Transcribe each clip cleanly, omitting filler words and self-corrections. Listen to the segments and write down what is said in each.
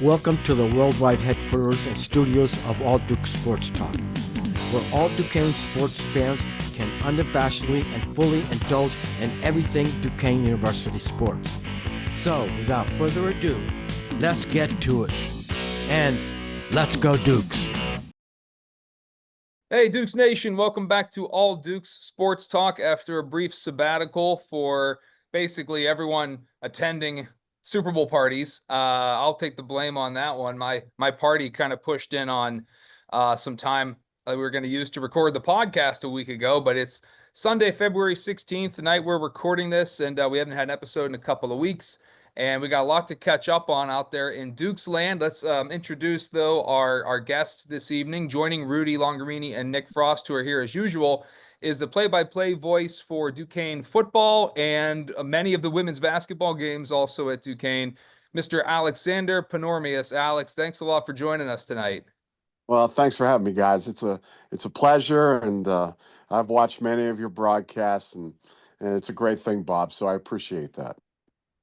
Welcome to the worldwide headquarters and studios of All Duke Sports Talk, where all Duquesne sports fans can unabashedly and fully indulge in everything Duquesne University sports. So, without further ado, let's get to it. And let's go Dukes! Hey, Dukes Nation, welcome back to All Dukes Sports Talk after a brief sabbatical for basically everyone attending Super Bowl parties. I'll take the blame on that one. My party kind of pushed in on some time we were going to use to record the podcast a week ago, but it's Sunday, February 16th, the night we're recording this, and we haven't had an episode in a couple of weeks. And we got a lot to catch up on out there in Duke's land. Let's introduce, though, our guest this evening. Joining Rudy Longarini and Nick Frost, who are here as usual, is the play-by-play voice for Duquesne football and many of the women's basketball games also at Duquesne, Mr. Alexander Panormios. Alex, thanks a lot for joining us tonight. Well, thanks for having me, guys. It's a pleasure, and I've watched many of your broadcasts, and it's a great thing, Bob. So I appreciate that.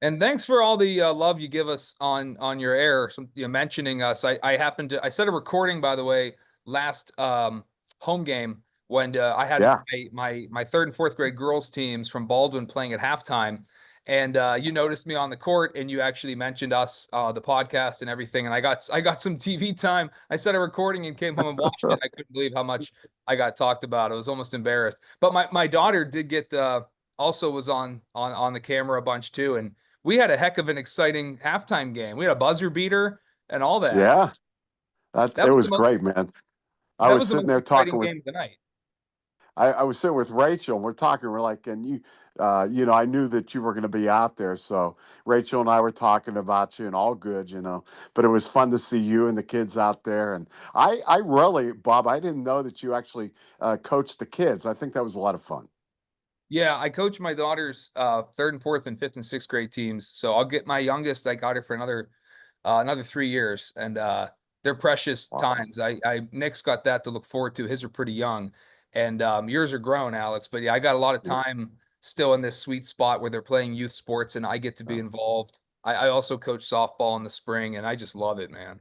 And thanks for all the love you give us on your air. Mentioning us. I set a recording, by the way, last home game when I had my third and fourth grade girls teams from Baldwin playing at halftime, and you noticed me on the court, and you actually mentioned us, the podcast and everything. And I got some TV time. I set a recording and came home and watched it. I couldn't believe how much I got talked about. I was almost embarrassed. But my daughter did get also was on the camera a bunch too, and we had a heck of an exciting halftime game. We had a buzzer beater and all that. Yeah, it was great, man. I was sitting there talking with game of the night. I was sitting with Rachel, and we're talking. We're like, and I knew that you were going to be out there, so Rachel and I were talking about you, and all good, But it was fun to see you and the kids out there, and I really, Bob, I didn't know that you actually coached the kids. I think that was a lot of fun. Yeah, I coach my daughter's third and fourth and fifth and sixth grade teams. So I'll get my youngest. I got her for another 3 years, and they're precious times. Nick's got that to look forward to. His are pretty young, and yours are grown, Alex. But yeah, I got a lot of time still in this sweet spot where they're playing youth sports, and I get to be involved. I also coach softball in the spring, and I just love it, man.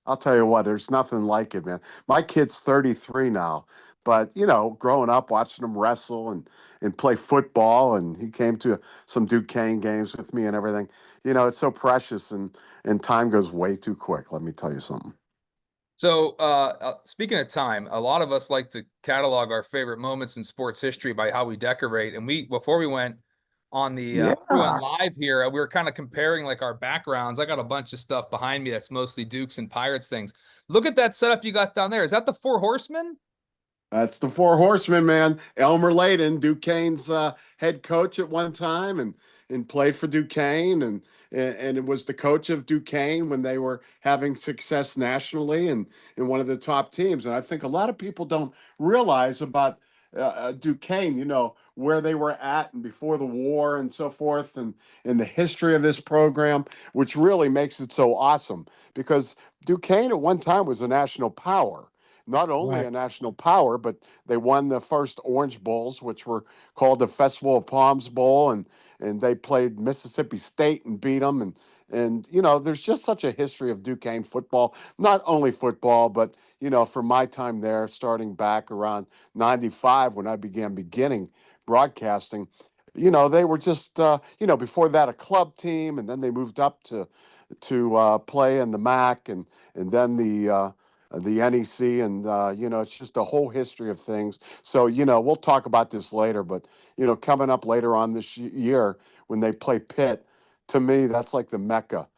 I'll tell you what, there's nothing like it, man. My kid's 33 now, but growing up watching him wrestle and play football, and he came to some Duquesne games with me and everything. It's so precious, and time goes way too quick. Let me tell you something. So, speaking of time, a lot of us like to catalog our favorite moments in sports history by how we decorate. And before we went on the went live here, we were kind of comparing like our backgrounds. I got a bunch of stuff behind me that's mostly Dukes and Pirates things. Look at that setup you got down there. Is that the Four Horsemen? That's the Four Horsemen, man. Elmer Layden, Duquesne's head coach at one time, and played for Duquesne, and it was the coach of Duquesne when they were having success nationally and in one of the top teams. And I think a lot of people don't realize about Duquesne, where they were at and before the war and so forth, and in the history of this program, which really makes it so awesome, because Duquesne at one time was a national power. Not only a national power, but they won the first Orange Bowls, which were called the Festival of Palms Bowl, and they played Mississippi State and beat them. And there's just such a history of Duquesne football. Not only football, but from my time there, starting back around '95 when I beginning broadcasting, they were just before that a club team, and then they moved up to play in the MAC, and then the NEC, and it's just a whole history of things. So we'll talk about this later, but coming up later on this year when they play Pitt, to me that's like the Mecca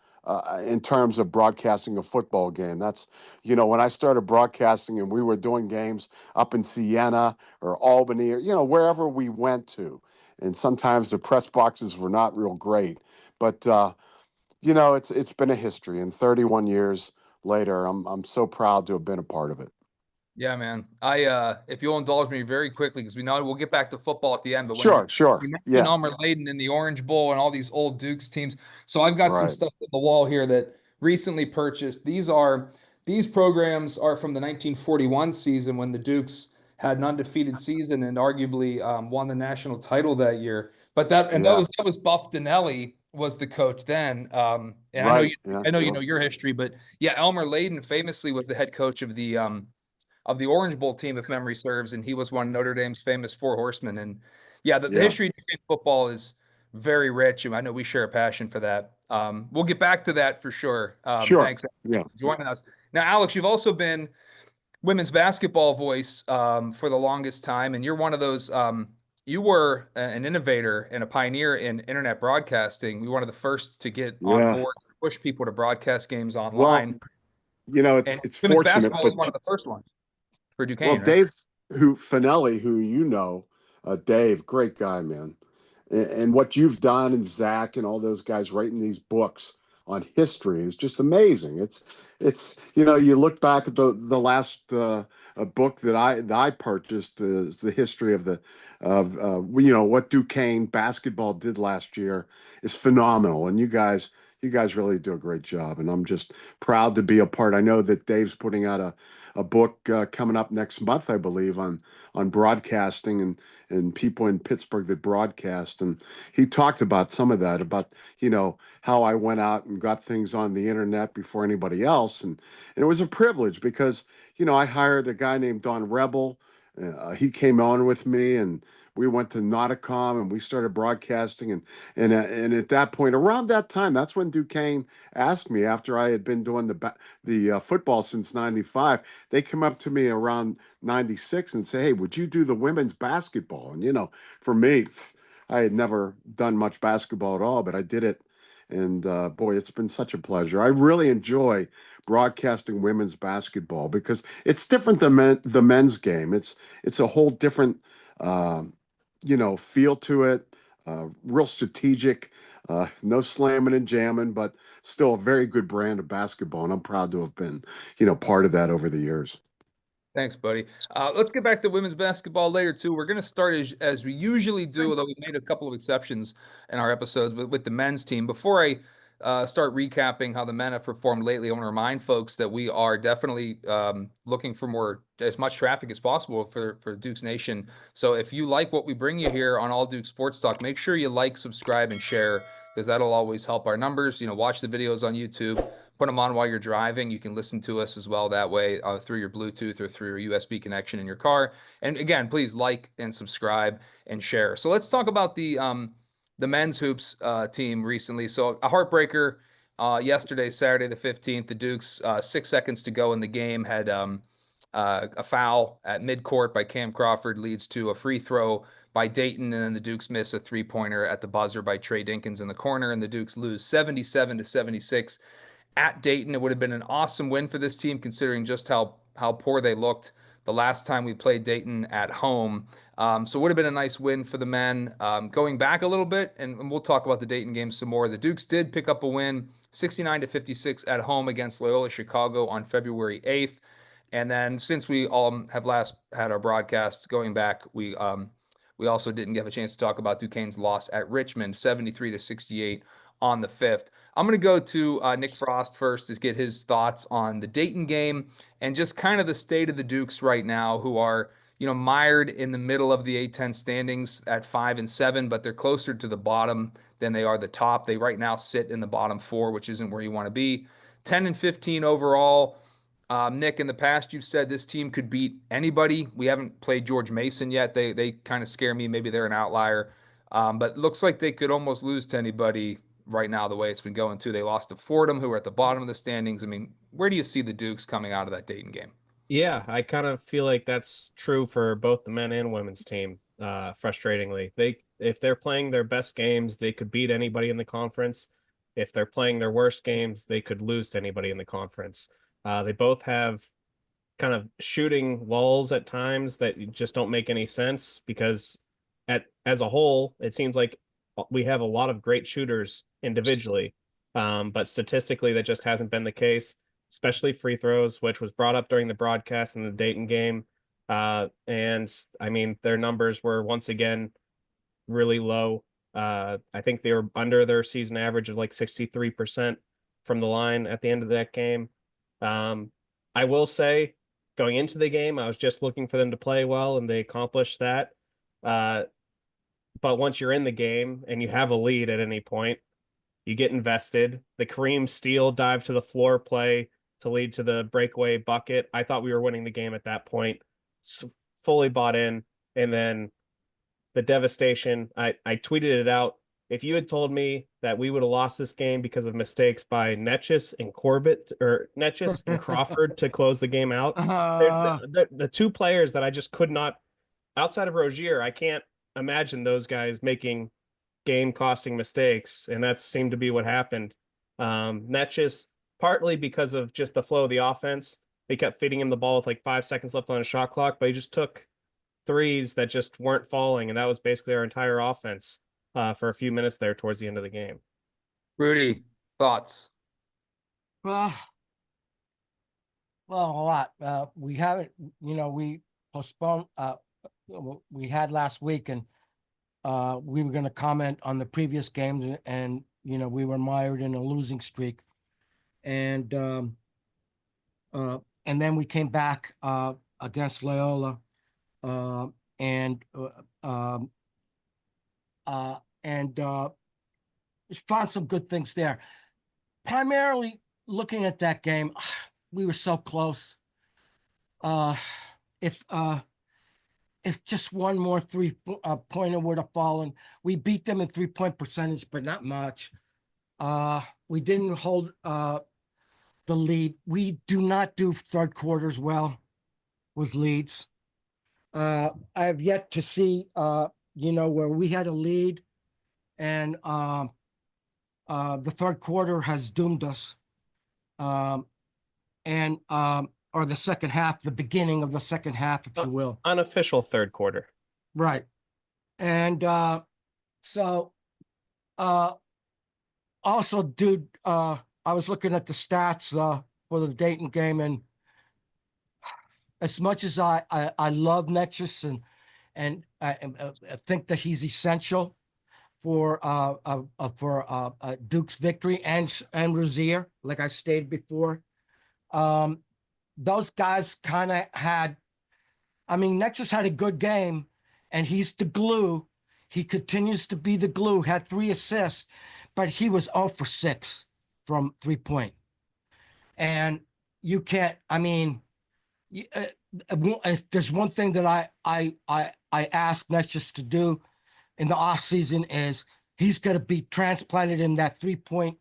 in terms of broadcasting a football game. That's when I started broadcasting and we were doing games up in Siena or Albany, or wherever we went to, and sometimes the press boxes were not real great, but it's been a history, and 31 years later, I'm so proud to have been a part of it. Yeah, man. If you'll indulge me very quickly, because we know we'll get back to football at the end. But sure. You mentioned Elmer Layden in the Orange Bowl and all these old Dukes teams. So I've got some stuff on the wall here that recently purchased. These programs are from the 1941 season when the Dukes had an undefeated season and arguably won the national title that year. But that was Buff Dinelli was the coach then. And Right. Yeah. I know you Yeah. know your history, but yeah, Elmer Layden famously was the head coach of the Orange Bowl team, if memory serves, and he was one of Notre Dame's famous four horsemen. And yeah, the Yeah. history of football is very rich, and I know we share a passion for that. We'll get back to that for sure. Sure. Thanks Yeah. for joining us. Now, Alex, you've also been women's basketball voice for the longest time, and you're one of those. You were an innovator and a pioneer in internet broadcasting. We were one of the first to get on Yeah. board, push people to broadcast games Well, online, it's and it's women's fortunate, basketball but was one of the first ones for well, Duquesne, right? Dave, who Finelli, who Dave, great guy, man. And what you've done, and Zach and all those guys writing these books on history is just amazing. It's you look back at the last book that I purchased is the history of the of what Duquesne basketball did last year is phenomenal, and you guys really do a great job, and I'm just proud to be a part. I know that Dave's putting out a book coming up next month, I believe, on broadcasting and people in Pittsburgh that broadcast. And he talked about some of that, about, how I went out and got things on the internet before anybody else. And it was a privilege because, I hired a guy named Don Rebel. He came on with me and we went to Nauticom and we started broadcasting. And at that point, around that time, that's when Duquesne asked me after I had been doing the football since '95. They come up to me around '96 and say, "Hey, would you do the women's basketball?" And for me, I had never done much basketball at all, but I did it. And boy, it's been such a pleasure. I really enjoy broadcasting women's basketball because it's different than the men's game. It's a whole different, feel to it. Real strategic. No slamming and jamming, but still a very good brand of basketball. And I'm proud to have been, part of that over the years. Thanks, buddy. Let's get back to women's basketball later too. We're going to start as we usually do, although we made a couple of exceptions in our episodes with the men's team. Before I start recapping how the men have performed lately, I want to remind folks that we are definitely looking for as much traffic as possible for Dukes Nation. So if you like what we bring you here on All Dukes Sports Talk, make sure you like, subscribe, and share because that'll always help our numbers. Watch the videos on YouTube. Put them on while you're driving. You can listen to us as well that way through your Bluetooth or through your USB connection in your car. And again, please like and subscribe and share. So let's talk about the men's hoops team recently. So a heartbreaker yesterday, Saturday the 15th. The Dukes, 6 seconds to go in the game, had a foul at midcourt by Cam Crawford leads to a free throw by Dayton, and then the Dukes miss a three-pointer at the buzzer by Trey Dinkins in the corner, and the Dukes lose 77-76 at Dayton. It would have been an awesome win for this team, considering just how poor they looked the last time we played Dayton at home. So it would have been a nice win for the men. Going back a little bit, and we'll talk about the Dayton game some more. The Dukes did pick up a win, 69-56 at home against Loyola Chicago on February 8th. And then since we all have last had our broadcast going back, we also didn't get a chance to talk about Duquesne's loss at Richmond, 73-68 on the 5th. I'm going to go to Nick Frost first to get his thoughts on the Dayton game and just kind of the state of the Dukes right now, who are mired in the middle of the A10 standings at 5-7, but they're closer to the bottom than they are the top. They right now sit in the bottom four, which isn't where you want to be. 10-15 overall. Nick, in the past, you've said this team could beat anybody. We haven't played George Mason yet. They kind of scare me. Maybe they're an outlier. But it looks like they could almost lose to anybody right now, the way it's been going, too. They lost to Fordham, who are at the bottom of the standings. I mean, where do you see the Dukes coming out of that Dayton game? Yeah, I kind of feel like that's true for both the men and women's team. Frustratingly, if they're playing their best games, they could beat anybody in the conference. If they're playing their worst games, they could lose to anybody in the conference. They both have kind of shooting lulls at times that just don't make any sense because as a whole, it seems like we have a lot of great shooters individually, but statistically, that just hasn't been the case, especially free throws, which was brought up during the broadcast in the Dayton game. And I mean, their numbers were once again really low. I think they were under their season average of like 63% from the line at the end of that game. I will say, going into the game, I was just looking for them to play well, and they accomplished that. But once you're in the game and you have a lead at any point, You get invested. The Kareem steal dive to the floor play to lead to the breakaway bucket. I thought we were winning the game at that point. Fully bought in. And then the devastation, I tweeted it out. If you had told me that we would have lost this game because of mistakes by Netchis and Corbett, or Netchis and Crawford to close the game out, the two players that I just could not, outside of Rozier, I can't imagine those guys making game-costing mistakes, and that seemed to be what happened. Netchis, partly because of just the flow of the offense, they kept feeding him the ball with like 5 seconds left on a shot clock, but he just took threes that just weren't falling, and that was basically our entire offense for a few minutes there towards the end of the game. Rudy, thoughts? Well, a lot. We haven't, we postponed, we had last week, and we were going to comment on the previous games, and, we were mired in a losing streak. And then we came back against Loyola, and found some good things there. Primarily looking at that game, we were so close. If just one more pointer would have fallen, we beat them in 3-point percentage, but not much. We didn't hold the lead. We do not do third quarters well with leads. I have yet to see, where we had a lead and the third quarter has doomed us. Or the second half, the beginning of the second half, if you will. Unofficial third quarter. Right. And also, dude, I was looking at the stats for the Dayton game, and as much as I love Nexus and I think that he's essential for Duke's victory and Rozier, like I stated before, those guys kind of had. I mean, Nexus had a good game, and he's the glue. He continues to be the glue. Had 3 assists, but he was 0 for 6 from 3-point. And you can't. I mean, if there's one thing that I ask Nexus to do in the off season, is he's going to be transplanted in that 3-point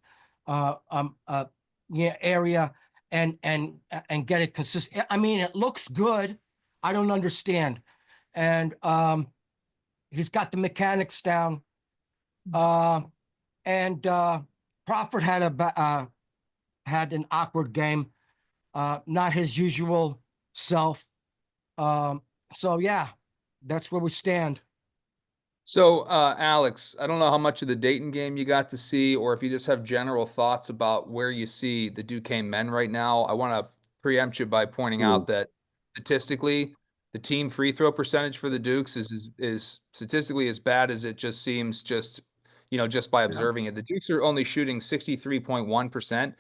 area and get it consistent. I mean, it looks good. I don't understand. And he's got the mechanics down. And Crawford had an awkward game, not his usual self. So yeah, that's where we stand. So, Alex, I don't know how much of the Dayton game you got to see, or if you just have general thoughts about where you see the Duquesne men right now. I want to preempt you by pointing out that statistically, the team free throw percentage for the Dukes is statistically as bad as it just seems, just by observing it. The Dukes are only shooting 63.1%.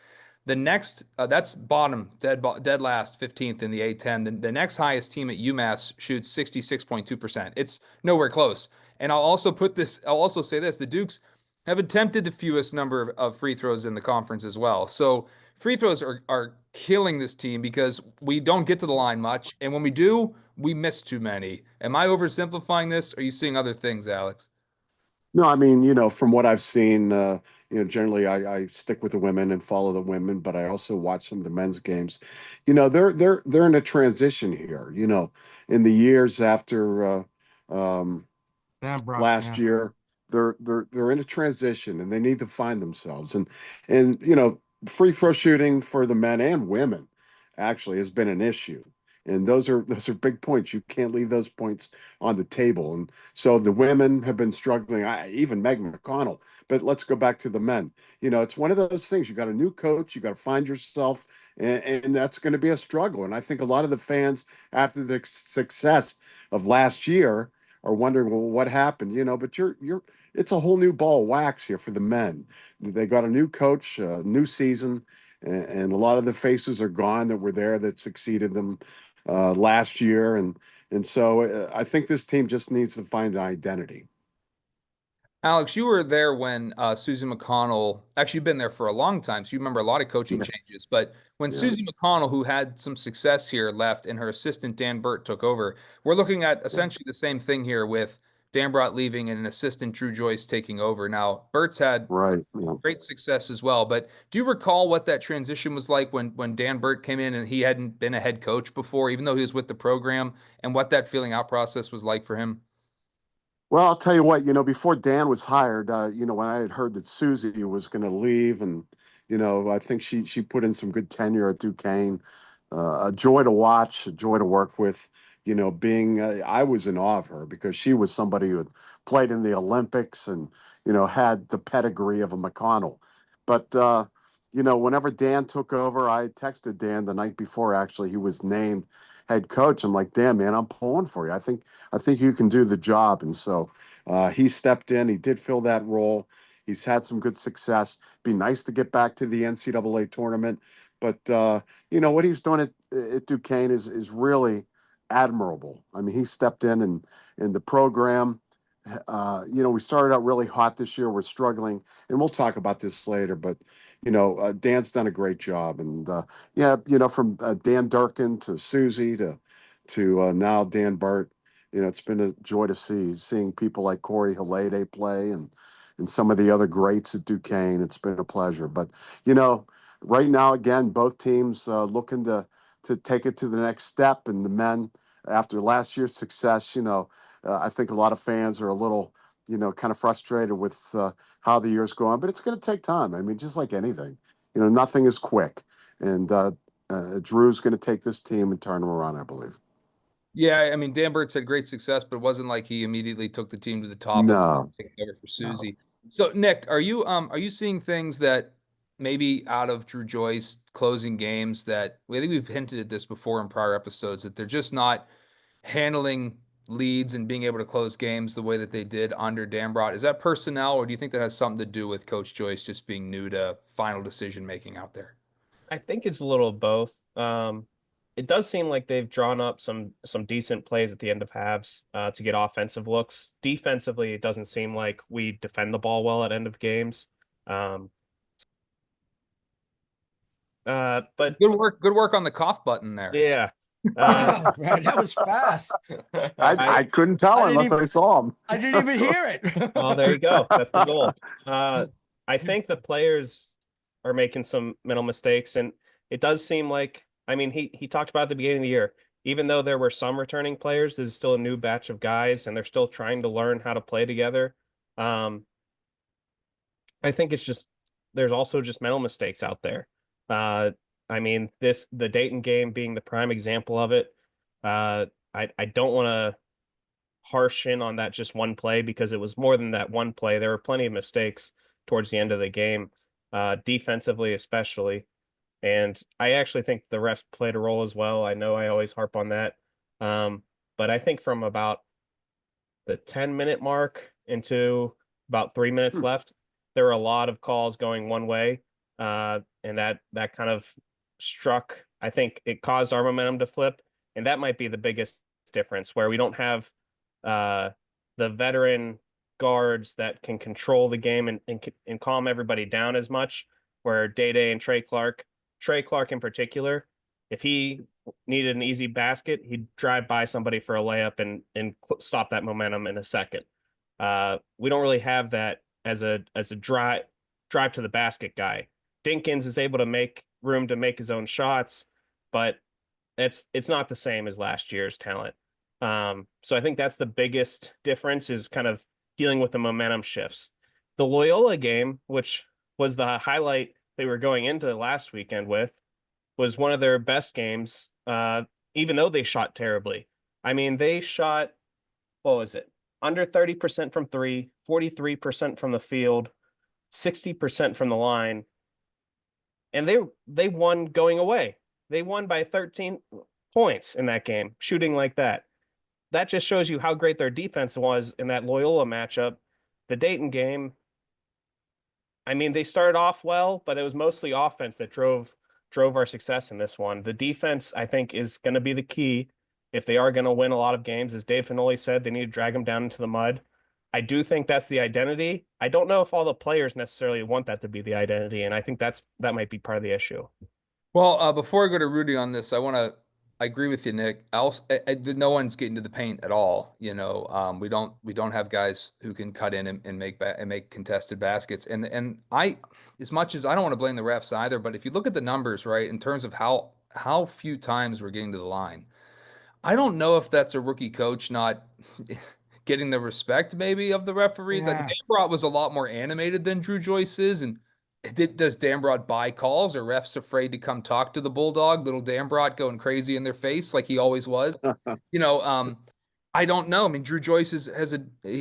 The next, that's bottom, dead last, 15th in the A10. The next highest team at UMass shoots 66.2%. It's nowhere close. And I'll also say this: the Dukes have attempted the fewest number of free throws in the conference as well. So free throws are killing this team because we don't get to the line much, and when we do, we miss too many. Am I oversimplifying this? Or are you seeing other things, Alex? No, I mean, from what I've seen, generally I stick with the women and follow the women, but I also watch some of the men's games. They're in a transition here. In the years after last year, they're in a transition and they need to find themselves. And free throw shooting for the men and women actually has been an issue. And those are big points. You can't leave those points on the table. And so the women have been struggling, even Meg McConnell. But let's go back to the men. It's one of those things. You got a new coach. You got to find yourself. And that's going to be a struggle. And I think a lot of the fans, after the success of last year, are wondering, well, what happened? But it's a whole new ball of wax here for the men. They got a new coach, a new season, and a lot of the faces are gone that were there that succeeded them last year, and so I think this team just needs to find an identity. Alex, you were there when Susie McConnell, actually you've been there for a long time, so you remember a lot of coaching Yeah. changes. But when Yeah. Susie McConnell, who had some success here, left and her assistant Dan Burt took over, we're looking at essentially the same thing here with Dan Burt leaving and an assistant Drew Joyce taking over. Now, Burt's had Right. Yeah. great success as well, but do you recall what that transition was like when Dan Burt came in and he hadn't been a head coach before, even though he was with the program, and what that feeling out process was like for him? Well, I'll tell you what, before Dan was hired, when I had heard that Susie was going to leave, and, I think she put in some good tenure at Duquesne. A joy to watch, a joy to work with. I was in awe of her because she was somebody who had played in the Olympics and, had the pedigree of a McConnell. But, whenever Dan took over, I texted Dan the night before, actually, he was named head coach. I'm like, damn, man, I'm pulling for you. I think you can do the job. And so he stepped in. He did fill that role. He's had some good success. Be nice to get back to the NCAA tournament. But what he's done at Duquesne is really admirable. I mean, he stepped in the program. We started out really hot this year. We're struggling, and we'll talk about this later. But Dan's done a great job, and from Dan Durkin to Susie to now Dan Burt, it's been a joy to seeing people like Corey Halede play and some of the other greats at Duquesne. It's been a pleasure. But right now, again, both teams looking to take it to the next step. And the men, after last year's success, I think a lot of fans are a little, kind of frustrated with how the year's going. But it's going to take time. I mean, just like anything, nothing is quick. And Drew's going to take this team and turn them around, I believe. Yeah, I mean, Dan Burt's had great success, but it wasn't like he immediately took the team to the top and No, taking over for no. Susie. So, Nick, are you seeing things that maybe out of Drew Joyce closing games that I think we've hinted at this before in prior episodes that they're just not handling leads and being able to close games the way that they did under Dambrot? Is that personnel, or do you think that has something to do with Coach Joyce just being new to final decision making out there? I think it's a little of both. It does seem like they've drawn up some decent plays at the end of halves to get offensive looks. Defensively, it doesn't seem like we defend the ball well at end of games. But Good work on the cough button there. yeah, Wow, man, that was fast. I couldn't tell I didn't unless I saw him. I didn't even hear it. well, there you go. That's the goal. I think the players are making some mental mistakes, and it does seem like, I mean, he talked about at the beginning of the year, even though there were some returning players, there's still a new batch of guys, and they're still trying to learn how to play together. I think it's just there's also just mental mistakes out there. I mean, the Dayton game being the prime example of it. I don't want to harsh in on that just one play because it was more than that one play. There were plenty of mistakes towards the end of the game, defensively especially. And I actually think the refs played a role as well. I know I always harp on that. But I think from about the 10-minute mark into about 3 minutes left, there were a lot of calls going one way. And that kind of struck, I think it caused our momentum to flip. And that might be the biggest difference, where we don't have the veteran guards that can control the game and calm everybody down as much, where Day and Trey Clark in particular, if he needed an easy basket, he'd drive by somebody for a layup and stop that momentum in a second. We don't really have that as a drive to the basket guy. Dinkins is able to make room to make his own shots, but it's not the same as last year's talent. So I think that's the biggest difference, is kind of dealing with the momentum shifts. The Loyola game, which was the highlight they were going into last weekend with, was one of their best games, even though they shot terribly. I mean, they shot, what was it? Under 30% from three, 43% from the field, 60% from the line. And they won going away. They won by 13 points in that game, shooting like that. That just shows you how great their defense was in that Loyola matchup. The Dayton game, I mean, they started off well, but it was mostly offense that drove our success in this one. The defense, I think, is going to be the key if they are going to win a lot of games. As Dave Finoli said, they need to drag them down into the mud. I do think that's the identity. I don't know if all the players necessarily want that to be the identity, and I think that might be part of the issue. Well, before I go to Rudy on this, I agree with you, Nick. No one's getting to the paint at all. We don't have guys who can cut in and make contested baskets. And as much as I don't want to blame the refs either, but if you look at the numbers, right, in terms of how few times we're getting to the line, I don't know if that's a rookie coach not getting the respect maybe of the referees. Yeah. Dambrot was a lot more animated than Drew Joyce is, and does Dambrot buy calls? Are refs afraid to come talk to the Bulldog? Little Dambrot going crazy in their face like he always was. I don't know. I mean, Drew Joyce has a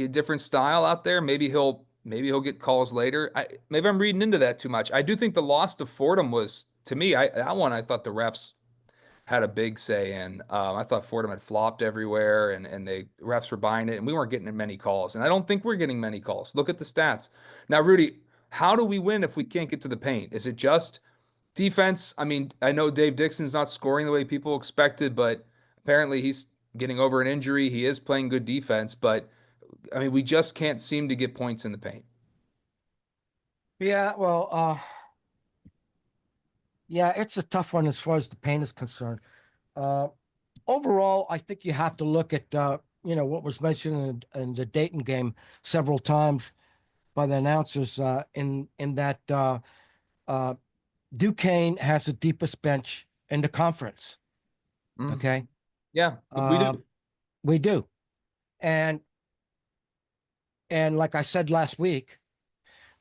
different style out there. Maybe he'll get calls later. Maybe I'm reading into that too much. I do think the loss to Fordham was, to me, I thought the refs had a big say in. I thought Fordham had flopped everywhere, and the refs were buying it, and we weren't getting many calls. And I don't think we're getting many calls. Look at the stats. Now, Rudy, how do we win if we can't get to the paint? Is it just defense? I mean, I know Dave Dixon's not scoring the way people expected, but apparently he's getting over an injury. He is playing good defense, but I mean, we just can't seem to get points in the paint. Yeah, well, yeah, it's a tough one as far as the paint is concerned. Overall, I think you have to look at what was mentioned in the Dayton game several times by the announcers in that Duquesne has the deepest bench in the conference. Mm. Okay. Yeah, we do. We do. And like I said last week,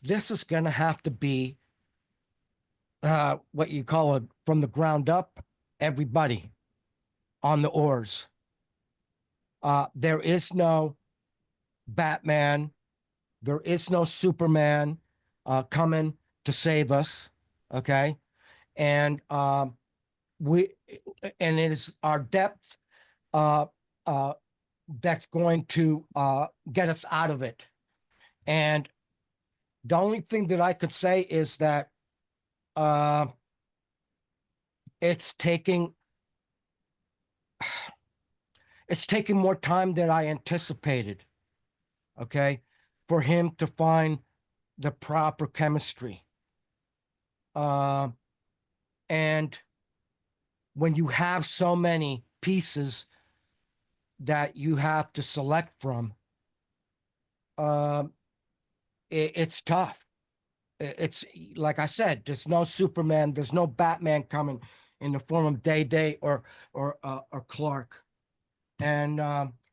this is going to have to be what you call it from the ground up, everybody on the oars. There is no Batman. There is no Superman coming to save us. Okay. And it is our depth that's going to get us out of it. And the only thing that I could say is that it's taking more time than I anticipated, okay, for him to find the proper chemistry. And when you have so many pieces that you have to select from, it's tough. It's like I said, there's no Superman, there's no Batman coming in the form of Day or Clark, and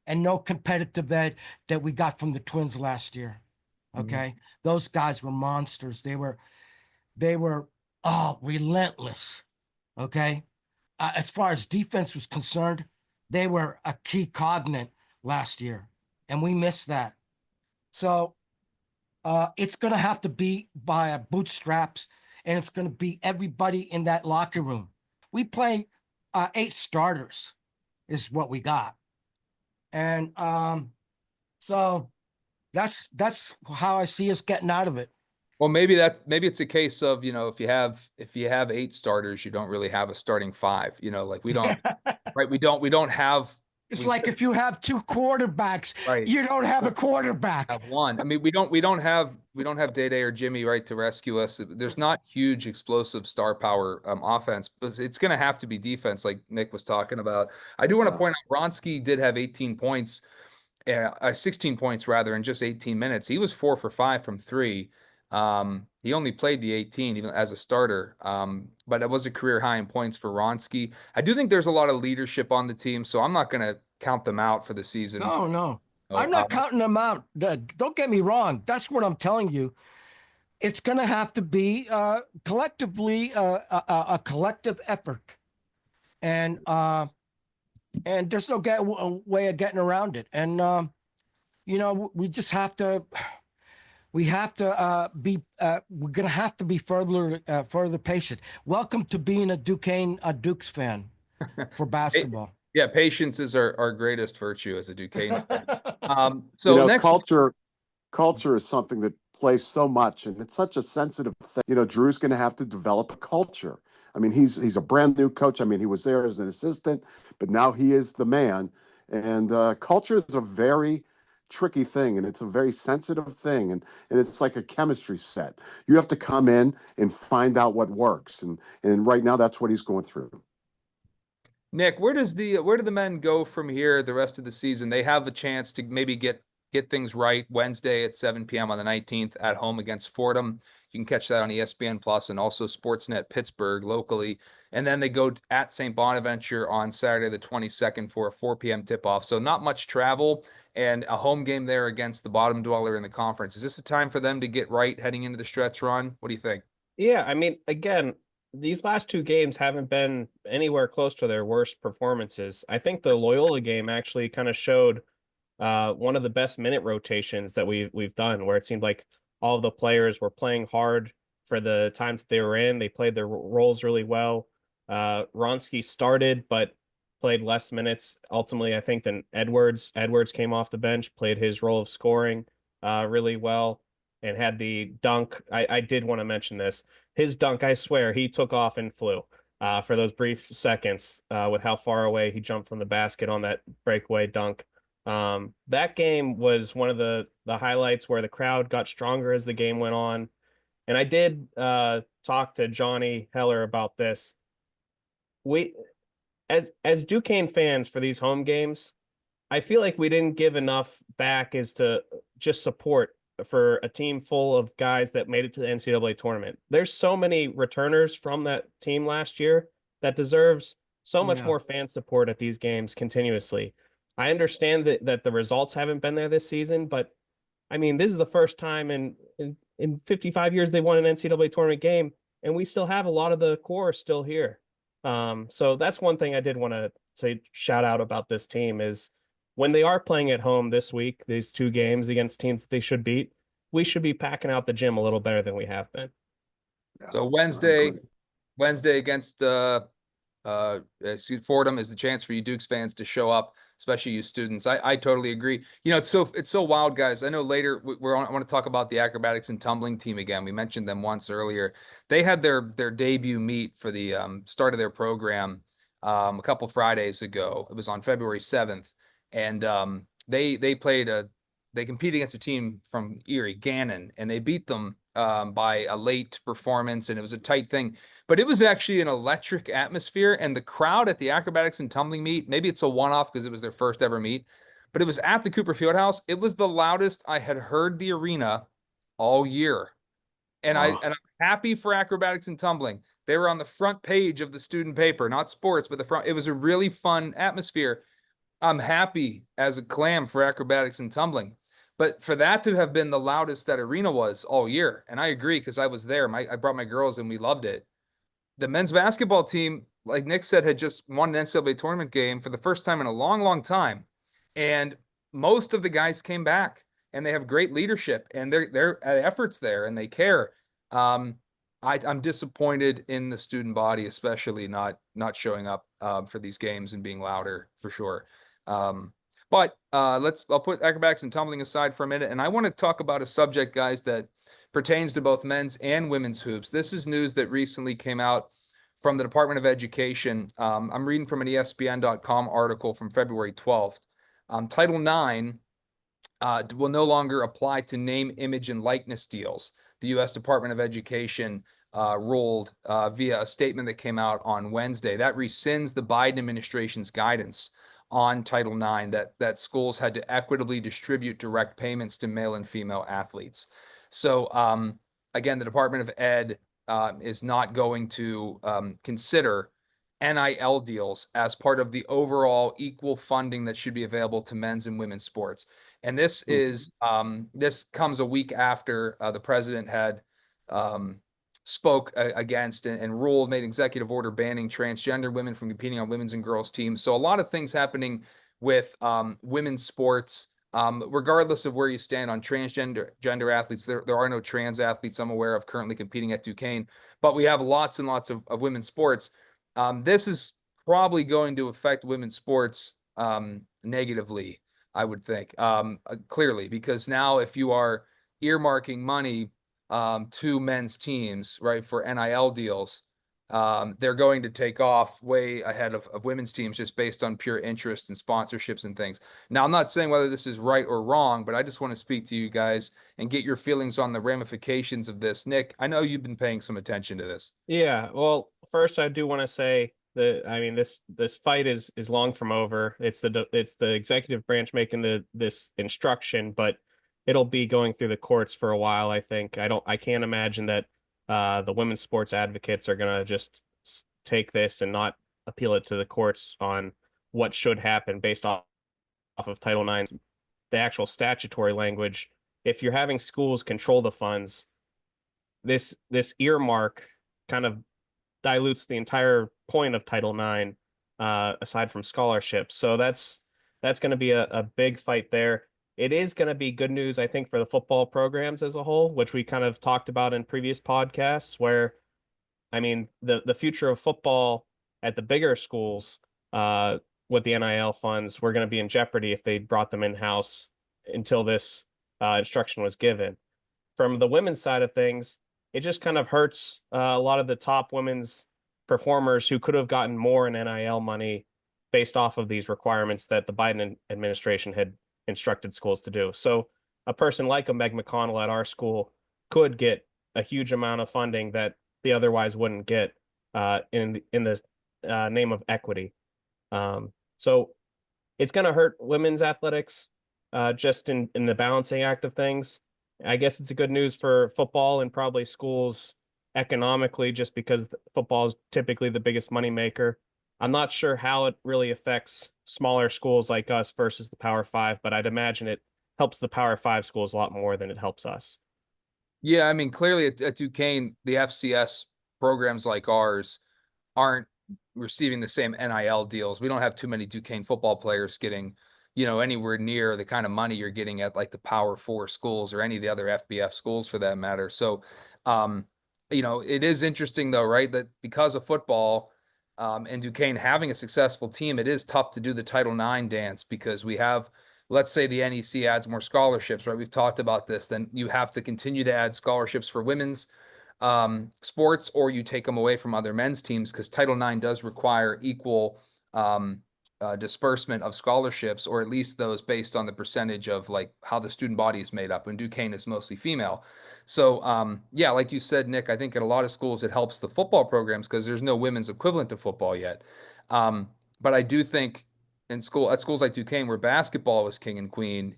no competitive that we got from the Twins last year. Okay, those guys were monsters. They were relentless. Okay, as far as defense was concerned, they were a key cognate last year, and we missed that. So it's going to have to be by bootstraps, and it's going to be everybody in that locker room. We play 8 starters is what we got. And so that's how I see us getting out of it. Well, maybe it's a case of, if you have 8 starters, you don't really have a starting 5, like we don't, right. We don't have. It's like if you have 2 quarterbacks, right, you don't have a quarterback. Have one. I mean, we don't have Day or Jimmy, right, to rescue us. There's not huge explosive star power offense, but it's going to have to be defense, like Nick was talking about. I do want to point out Bronski did have 18 points, 16 points rather, in just 18 minutes. He was 4 for 5 from 3. He only played the 18 even as a starter, but it was a career high in points for Ronsky. I do think there's a lot of leadership on the team, so I'm not going to count them out for the season. No. I'm not counting them out. Don't get me wrong. That's what I'm telling you. It's going to have to be collectively a collective effort, and there's no way of getting around it. And we just have to. We have to be. We're going to have to be further patient. Welcome to being a Dukes fan for basketball. Yeah, patience is our greatest virtue as a Duquesne fan. So next, culture is something that plays so much, and it's such a sensitive thing. Drew's going to have to develop a culture. I mean, he's a brand new coach. I mean, he was there as an assistant, but now he is the man. And culture is a very tricky thing, and it's a very sensitive thing, and it's like a chemistry set. You have to come in and find out what works, and right now that's what he's going through. Nick, where do the men go from here the rest of the season? They have a chance to maybe get things right Wednesday at 7 p.m. on the 19th at home against Fordham. You can catch that on ESPN Plus and also Sportsnet Pittsburgh locally. And then they go at St. Bonaventure on Saturday the 22nd for a 4 p.m. tip-off. So not much travel and a home game there against the bottom dweller in the conference. Is this a time for them to get right heading into the stretch run? What do you think? Yeah, I mean, again, these last two games haven't been anywhere close to their worst performances. I think the Loyola game actually kind of showed one of the best minute rotations that we've done, where it seemed like all of the players were playing hard for the times that they were in. They played their roles really well. Ronsky started, but played less minutes ultimately, I think, than Edwards. Edwards came off the bench, played his role of scoring really well, and had the dunk. I did want to mention this. His dunk, I swear, he took off and flew for those brief seconds with how far away he jumped from the basket on that breakaway dunk. That game was one of the highlights where the crowd got stronger as the game went on. And I did talk to Johnny Heller about this. We as Duquesne fans for these home games, I feel like we didn't give enough back as to just support for a team full of guys that made it to the NCAA tournament. There's so many returners from that team last year that deserves so much more fan support at these games continuously. I understand that the results haven't been there this season, but I mean, this is the first time in 55 years they won an NCAA tournament game, and we still have a lot of the core still here. So that's one thing I did want to say shout out about this team is when they are playing at home this week, these two games against teams that they should beat, we should be packing out the gym a little better than we have been. So Wednesday against Fordham is the chance for you Dukes fans to show up, especially you students. I totally agree. You know, it's so wild, guys. I know later I want to talk about the acrobatics and tumbling team again. We mentioned them once earlier. They had their debut meet for the start of their program a couple Fridays ago. It was on February 7th, and they competed against a team from Erie, Gannon, and they beat them by a late performance, and it was a tight thing. But it was actually an electric atmosphere, and the crowd at the acrobatics and tumbling meet, maybe it's a one-off because it was their first ever meet, but it was at the Cooper Fieldhouse. It was the loudest I had heard the arena all year. And I'm happy for acrobatics and tumbling. They were on the front page of the student paper, not sports, but the front. It was a really fun atmosphere. I'm happy as a clam for acrobatics and tumbling. But for that to have been the loudest that arena was all year, and I agree because I was there. I brought my girls and we loved it. The men's basketball team, like Nick said, had just won an NCAA tournament game for the first time in a long, long time. And most of the guys came back and they have great leadership and their efforts there and they care. I'm disappointed in the student body, especially not showing up for these games and being louder for sure. But I'll put acrobatics and tumbling aside for a minute, and I want to talk about a subject, guys, that pertains to both men's and women's hoops. This is news that recently came out from the Department of Education. I'm reading from an ESPN.com article from February 12th. Title IX will no longer apply to name, image, and likeness deals. The U.S. Department of Education ruled via a statement that came out on Wednesday. That rescinds the Biden administration's guidance on Title IX that schools had to equitably distribute direct payments to male and female athletes. So again, the Department of Ed is not going to consider NIL deals as part of the overall equal funding that should be available to men's and women's sports. And this this comes a week after the president had spoke against and ruled, made executive order banning transgender women from competing on women's and girls teams. So a lot of things happening with women's sports, regardless of where you stand on transgender athletes. There are no trans athletes I'm aware of currently competing at Duquesne, but we have lots and lots of women's sports. This is probably going to affect women's sports negatively, I would think, clearly, because now if you are earmarking money to men's teams, right, for NIL deals, they're going to take off way ahead of women's teams just based on pure interest and sponsorships and things. Now, I'm not saying whether this is right or wrong, but I just want to speak to you guys and get your feelings on the ramifications of this. Nick, I know you've been paying some attention to this. Yeah, well, first I do want to say that I mean this fight is long from over. It's the executive branch making this instruction, but it'll be going through the courts for a while, I think. I can't imagine that the women's sports advocates are going to just take this and not appeal it to the courts on what should happen based off of Title IX, the actual statutory language. If you're having schools control the funds, this earmark kind of dilutes the entire point of Title IX, aside from scholarships. So that's going to be a big fight there. It is going to be good news, I think, for the football programs as a whole, which we kind of talked about in previous podcasts, where, I mean, the future of football at the bigger schools, with the NIL funds, were going to be in jeopardy if they brought them in-house until this instruction was given. From the women's side of things, it just kind of hurts a lot of the top women's performers who could have gotten more in NIL money based off of these requirements that the Biden administration had instructed schools to do. So a person like a Meg McConnell at our school could get a huge amount of funding that they otherwise wouldn't get in the name of equity. So it's going to hurt women's athletics just in the balancing act of things. I guess it's a good news for football and probably schools economically, just because football is typically the biggest moneymaker. I'm not sure how it really affects smaller schools like us versus the Power Five, but I'd imagine it helps the Power Five schools a lot more than it helps us. Yeah, I mean, clearly at Duquesne, the FCS programs like ours aren't receiving the same NIL deals. We don't have too many Duquesne football players getting, anywhere near the kind of money you're getting at like the Power Four schools or any of the other FBF schools for that matter. So, it is interesting though, right? That because of football, and Duquesne having a successful team, it is tough to do the Title IX dance because we have, let's say the NEC adds more scholarships, right? We've talked about this. Then you have to continue to add scholarships for women's sports, or you take them away from other men's teams, because Title IX does require equal disbursement of scholarships, or at least those based on the percentage of like how the student body is made up, and Duquesne is mostly female. So yeah, like you said, Nick, I think at a lot of schools it helps the football programs because there's no women's equivalent to football yet. But I do think at schools like Duquesne, where basketball is king and queen,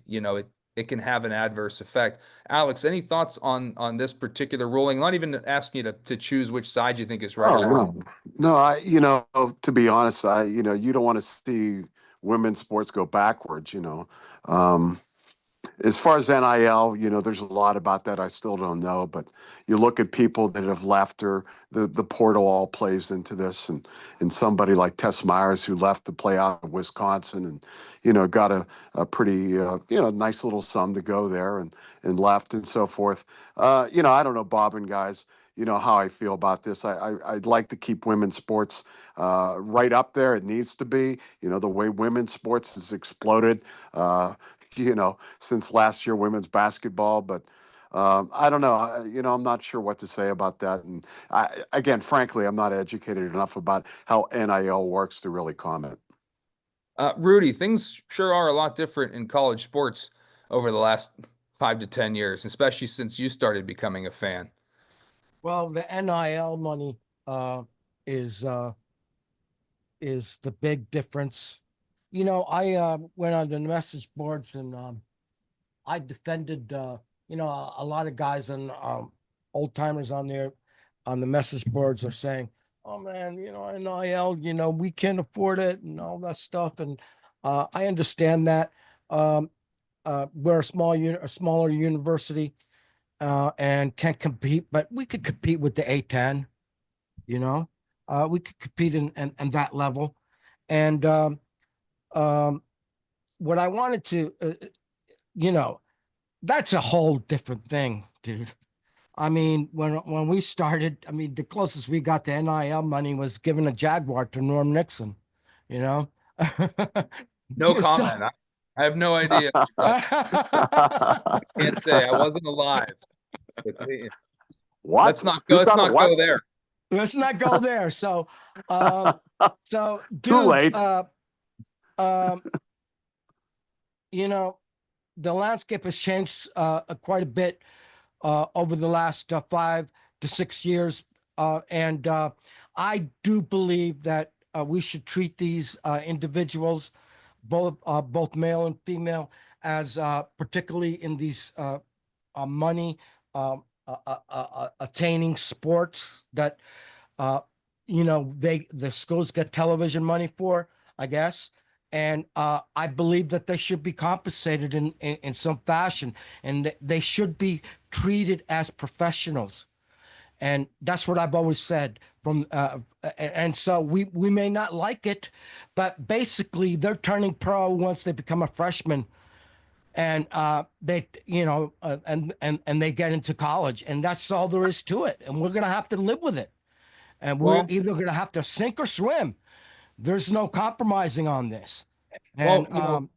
it can have an adverse effect. Alex, any thoughts on this particular ruling? Not even asking you to choose which side you think is right. Oh, no, to be honest, you don't want to see women's sports go backwards, As far as NIL, there's a lot about that I still don't know, but you look at people that have left, or the portal all plays into this, and somebody like Tess Myers, who left to play out of Wisconsin and, got a pretty, nice little sum to go there and left and so forth. I don't know, Bob and guys, how I feel about this. I'd like to keep women's sports right up there. It needs to be, the way women's sports has exploded. Since last year, women's basketball, but I don't know. I'm not sure what to say about that. And again, frankly, I'm not educated enough about how NIL works to really comment. Rudy, things sure are a lot different in college sports over the last 5 to 10 years, especially since you started becoming a fan. Well, the NIL money is the big difference. I went on the message boards and I defended, a lot of guys and old timers on there on the message boards are saying, "Oh man, NIL, we can't afford it and all that stuff." And I understand that. We're a smaller university and can't compete, but we could compete with the A10. We could compete in that level. And what I wanted to, that's a whole different thing, dude. I mean, when we started, I mean, the closest we got to NIL money was giving a Jaguar to Norm Nixon, No So- comment. I have no idea. I can't say I wasn't alive. So, What? let's not go there. let's not go there. So, so Too dude, late. um, you know, the landscape has changed quite a bit over the last 5 to 6 years, and I do believe that we should treat these individuals, both male and female, as particularly in these money attaining sports that the schools get television money for, I guess. And I believe that they should be compensated in some fashion, and they should be treated as professionals. And that's what I've always said. And so we may not like it, but basically they're turning pro once they become a freshman, and they and they get into college, and that's all there is to it. And we're gonna have to live with it, and we're Well, either gonna have to sink or swim. There's no compromising on this. well, And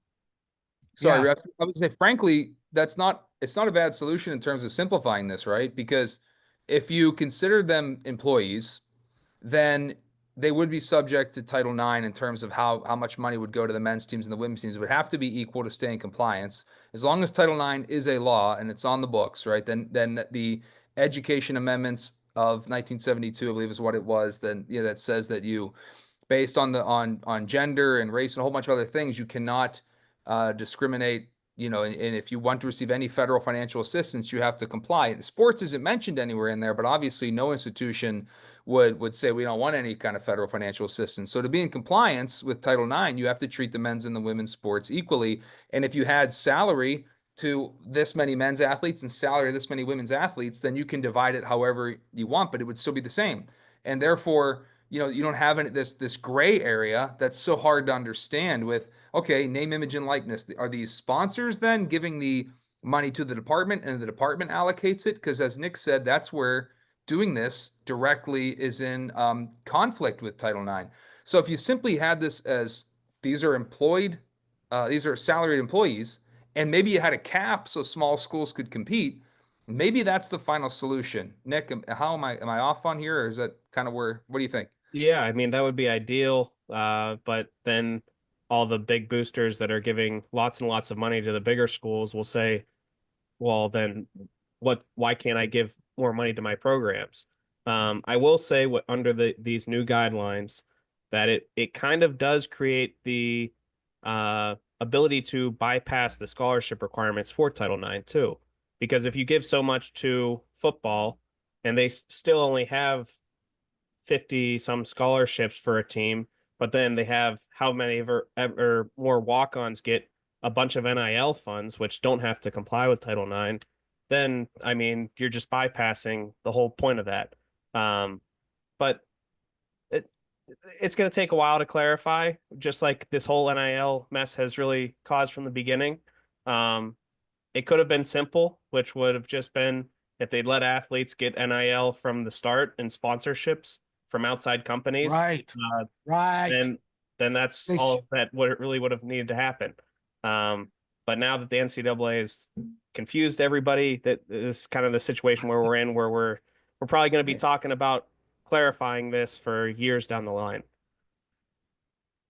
sorry, yeah, Ref. I would say, frankly, it's not a bad solution in terms of simplifying this, right? Because if you consider them employees, then they would be subject to Title IX in terms of how much money would go to the men's teams and the women's teams. It would have to be equal to stay in compliance. As long as Title IX is a law and it's on the books, right? Then the education amendments of 1972, I believe is what it was, then that says that you, based on on gender and race and a whole bunch of other things, you cannot discriminate. And if you want to receive any federal financial assistance, you have to comply. And sports isn't mentioned anywhere in there, but obviously no institution would say we don't want any kind of federal financial assistance. So to be in compliance with Title IX, you have to treat the men's and the women's sports equally. And if you had salary to this many men's athletes and salary to this many women's athletes, then you can divide it however you want, but it would still be the same. And therefore, you don't have this gray area that's so hard to understand with, okay, name, image, and likeness. Are these sponsors then giving the money to the department and the department allocates it? Because as Nick said, that's where doing this directly is in conflict with Title IX. So if you simply had this as these are these are salaried employees, and maybe you had a cap so small schools could compete, maybe that's the final solution. Nick, how am I off on here, or is that kind of what do you think? Yeah, I mean, that would be ideal. But then all the big boosters that are giving lots and lots of money to the bigger schools will say, well, then why can't I give more money to my programs? I will say under these new guidelines that it kind of does create the ability to bypass the scholarship requirements for Title IX too. Because if you give so much to football and they still only have 50 some scholarships for a team, but then they have how many ever more walk-ons get a bunch of NIL funds, which don't have to comply with Title IX, then, I mean, you're just bypassing the whole point of that. But it's going to take a while to clarify, just like this whole NIL mess has really caused from the beginning. It could have been simple, which would have just been if they'd let athletes get NIL from the start and sponsorships from outside companies. right, right. Then that's all that what it really would have needed to happen. But now that the NCAA has confused everybody, that is kind of the situation where we're in, where we're probably going to be talking about clarifying this for years down the line.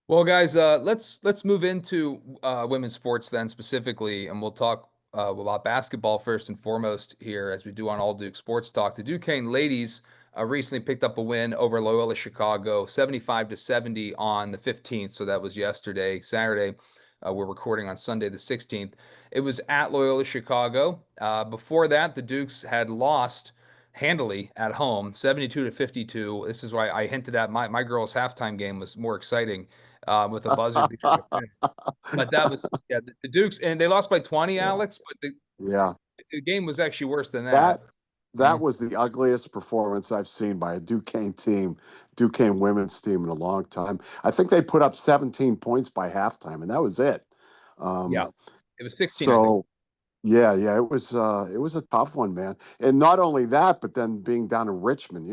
Well, guys, let's move into women's sports then specifically, and we'll talk about basketball first and foremost here, as we do on All Duke Sports Talk. The Duquesne ladies recently picked up a win over Loyola Chicago, 75-70 on the 15th. So that was yesterday, Saturday. We're recording on Sunday, the 16th. It was at Loyola Chicago. Before that, the Dukes had lost handily at home, 72-52. This is why I hinted at my girls' halftime game was more exciting with a buzzer beater. But that was the Dukes, and they lost by 20, Yeah. Alex. But Yeah. the game was actually worse than that. That was the ugliest performance I've seen by a Duquesne women's team in a long time. I think they put up 17 points by halftime, and that was it. Yeah, it was 16. I think. So yeah, it was a tough one, man. And not only that, but then being down in Richmond,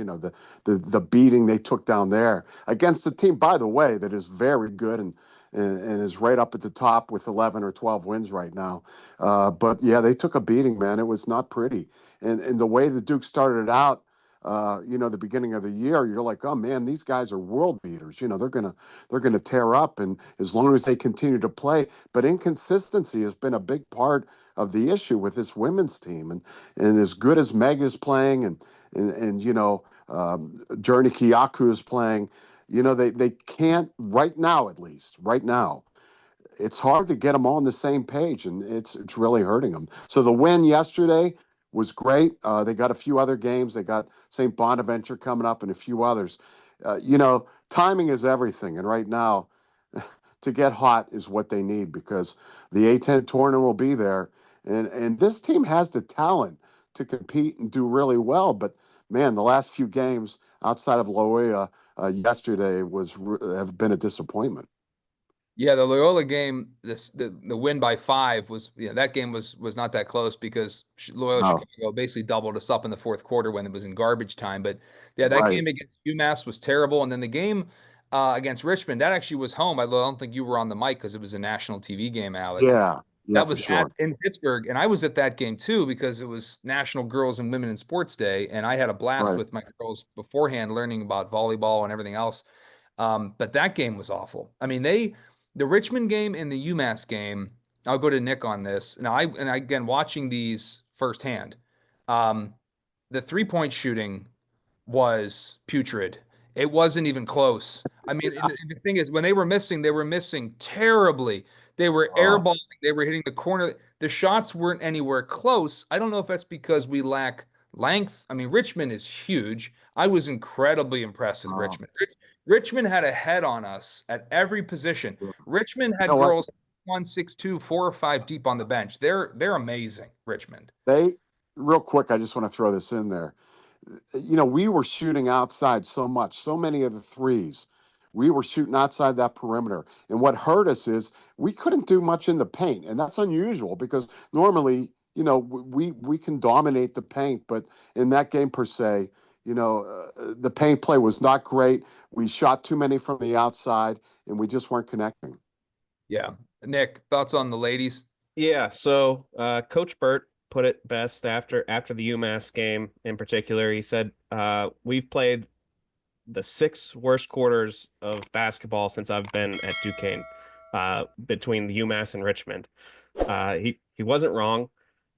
the beating they took down there against a team, by the way, that is very good and is right up at the top with 11 or 12 wins right now. But yeah, they took a beating, man. It was not pretty. And the way the Duke started out, the beginning of the year, you're like, oh man, these guys are world beaters. They're gonna tear up, and as long as they continue to play. But inconsistency has been a big part of the issue with this women's team, and as good as Meg is playing, and Journey Kiyaku is playing, they can't right now, at least right now. It's hard to get them all on the same page, and it's really hurting them. So the win yesterday was great. They got a few other games. They got St. Bonaventure coming up and a few others. Timing is everything, and right now, to get hot is what they need because the A10 tournament will be there, and this team has the talent to compete and do really well. But man, the last few games outside of Loyola yesterday have been a disappointment. Yeah, the Loyola game, the win by 5 was, that game was not that close because Loyola Oh, Chicago basically doubled us up in the fourth quarter when it was in garbage time. But yeah, that right. game against UMass was terrible, and then the game against Richmond, that actually was home. I don't think you were on the mic because it was a national TV game, Alec. Yeah, yeah, That for was at sure. in Pittsburgh, and I was at that game too because it was National Girls and Women in Sports Day, and I had a blast Right. with my girls beforehand, learning about volleyball and everything else. But that game was awful. I mean, the Richmond game and the UMass game. I'll go to Nick on this. Now, again watching these firsthand. Um, the 3-point shooting was putrid. It wasn't even close. I mean, the thing is, when they were missing terribly. They were Uh, airballing. They were hitting the corner. The shots weren't anywhere close. I don't know if that's because we lack length. I mean, Richmond is huge. I was incredibly impressed with uh, Richmond. Richmond had a head on us at every position. yeah. Richmond You had know what? girls 1, 6, 2, 4 or 5 deep on the bench. They're amazing, Richmond. They Real quick, I just want to throw this in there. We were shooting outside so much, so many of the threes. We were shooting outside that perimeter. And what hurt us is we couldn't do much in the paint. And that's unusual because normally, we can dominate the paint, but in that game per se, the paint play was not great. We shot too many from the outside and we just weren't connecting. Yeah. Nick, thoughts on the ladies? Yeah, so Coach Burt put it best after the UMass game in particular. He said, we've played the 6 worst quarters of basketball since I've been at Duquesne, between the UMass and Richmond. He wasn't wrong.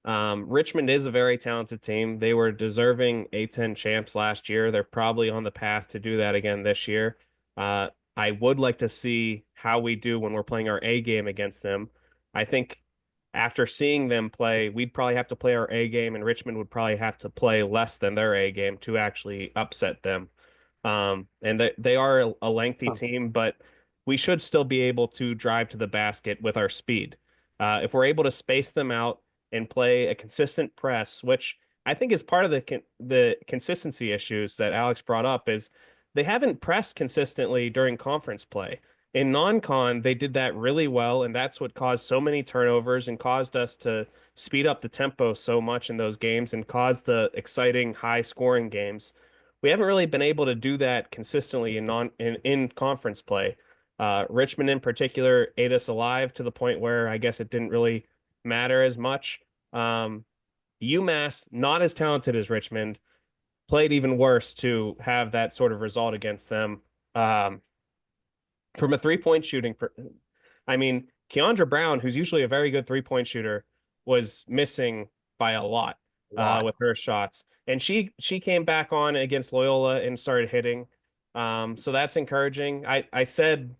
Richmond is a very talented team. They were deserving A10 champs last year. They're probably on the path to do that again this year. I would like to see how we do when we're playing our A game against them. I think after seeing them play, we'd probably have to play our A game, and Richmond would probably have to play less than their A game to actually upset them. And they are a lengthy team, but we should still be able to drive to the basket with our speed. If we're able to space them out and play a consistent press, which I think is part of the consistency issues that Alex brought up, is they haven't pressed consistently during conference play. In non-con, they did that really well, and that's what caused so many turnovers and caused us to speed up the tempo so much in those games and caused the exciting high-scoring games. We haven't really been able to do that consistently in conference play. Richmond in particular ate us alive to the point where I guess it didn't really matter as much. UMass, not as talented as Richmond, played even worse to have that sort of result against them. From a 3-point shooting, I mean, Keandra Brown, who's usually a very good 3-point shooter, was missing by a lot with her shots. And she came back on against Loyola and started hitting. So that's encouraging. I said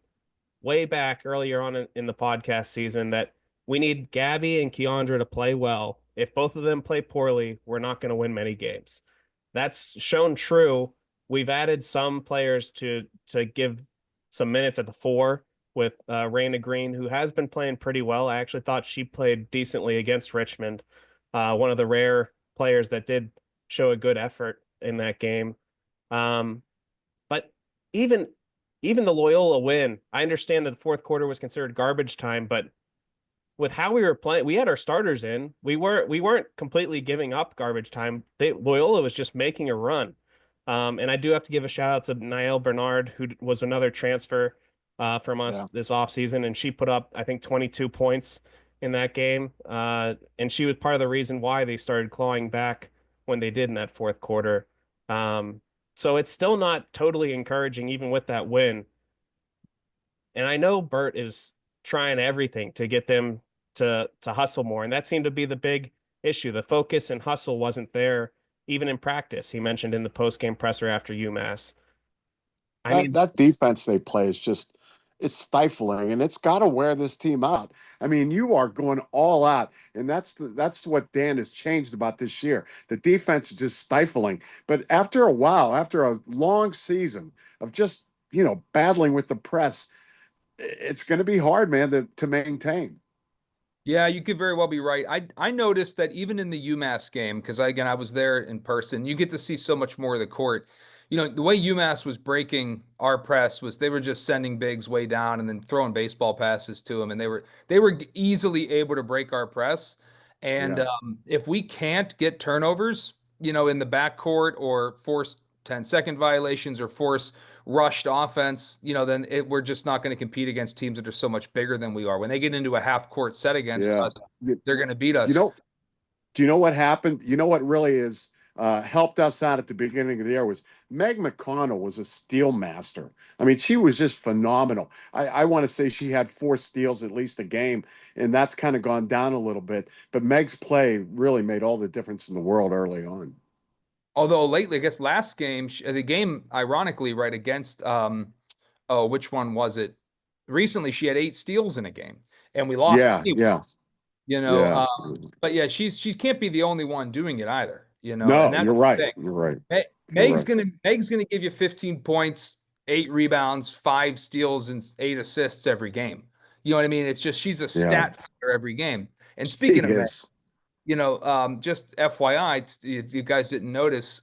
way back earlier on in the podcast season that we need Gabby and Keandra to play well. If both of them play poorly, we're not going to win many games. That's shown true. We've added some players to give some minutes at the 4 with Raina Green, who has been playing pretty well. I actually thought she played decently against Richmond. One of the rare players that did show a good effort in that game. But even the Loyola win, I understand that the fourth quarter was considered garbage time, but with how we were playing, we had our starters in. We weren't completely giving up garbage time. Loyola was just making a run. And I do have to give a shout out to Niall Bernard, who was another transfer from us this offseason, and she put up, I think, 22 points in that game. And she was part of the reason why they started clawing back when they did in that fourth quarter. So it's still not totally encouraging, even with that win. And I know Bert is trying everything to get them to hustle more, and that seemed to be the big issue. The focus and hustle wasn't there even in practice. He mentioned in the post-game presser after UMass. I That mean, that defense they play is just it's stifling, and it's got to wear this team out. I mean, you are going all out, and that's what Dan has changed about this year. The defense is just stifling. But after a while, after a long season of just battling with the press, it's going to be hard, man, to maintain. Yeah, you could very well be right. I noticed that even in the UMass game, because I was there in person, you get to see so much more of the court. The way UMass was breaking our press was they were just sending bigs way down and then throwing baseball passes to them, and they were easily able to break our press. And Yeah, if we can't get turnovers, in the backcourt or force 10-second violations or force rushed offense, then we're just not going to compete against teams that are so much bigger than we are. When they get into a half court set against yeah. us, they're going to beat You us. know, do you know what happened? You know what really is helped us out at the beginning of the year was Meg McConnell was a steal master. I mean, she was just phenomenal. I want to say she had 4 steals at least a game, and that's kind of gone down a little bit. But Meg's play really made all the difference in the world early on. Although lately, I guess last game, the game, ironically, right against, oh, which one was it? Recently, she had 8 steals in a game, and we lost Yeah, anyway. yeah, You know, yeah. but yeah, she can't be the only one doing it either. And No, that's you're the right. thing. You're right. You're Meg's right. gonna give you 15 points, 8 rebounds, 5 steals, and 8 assists every game. You know what I mean? It's just she's a Yeah, stat filler every game. And she speaking of Meg, is. just FYI, if you guys didn't notice,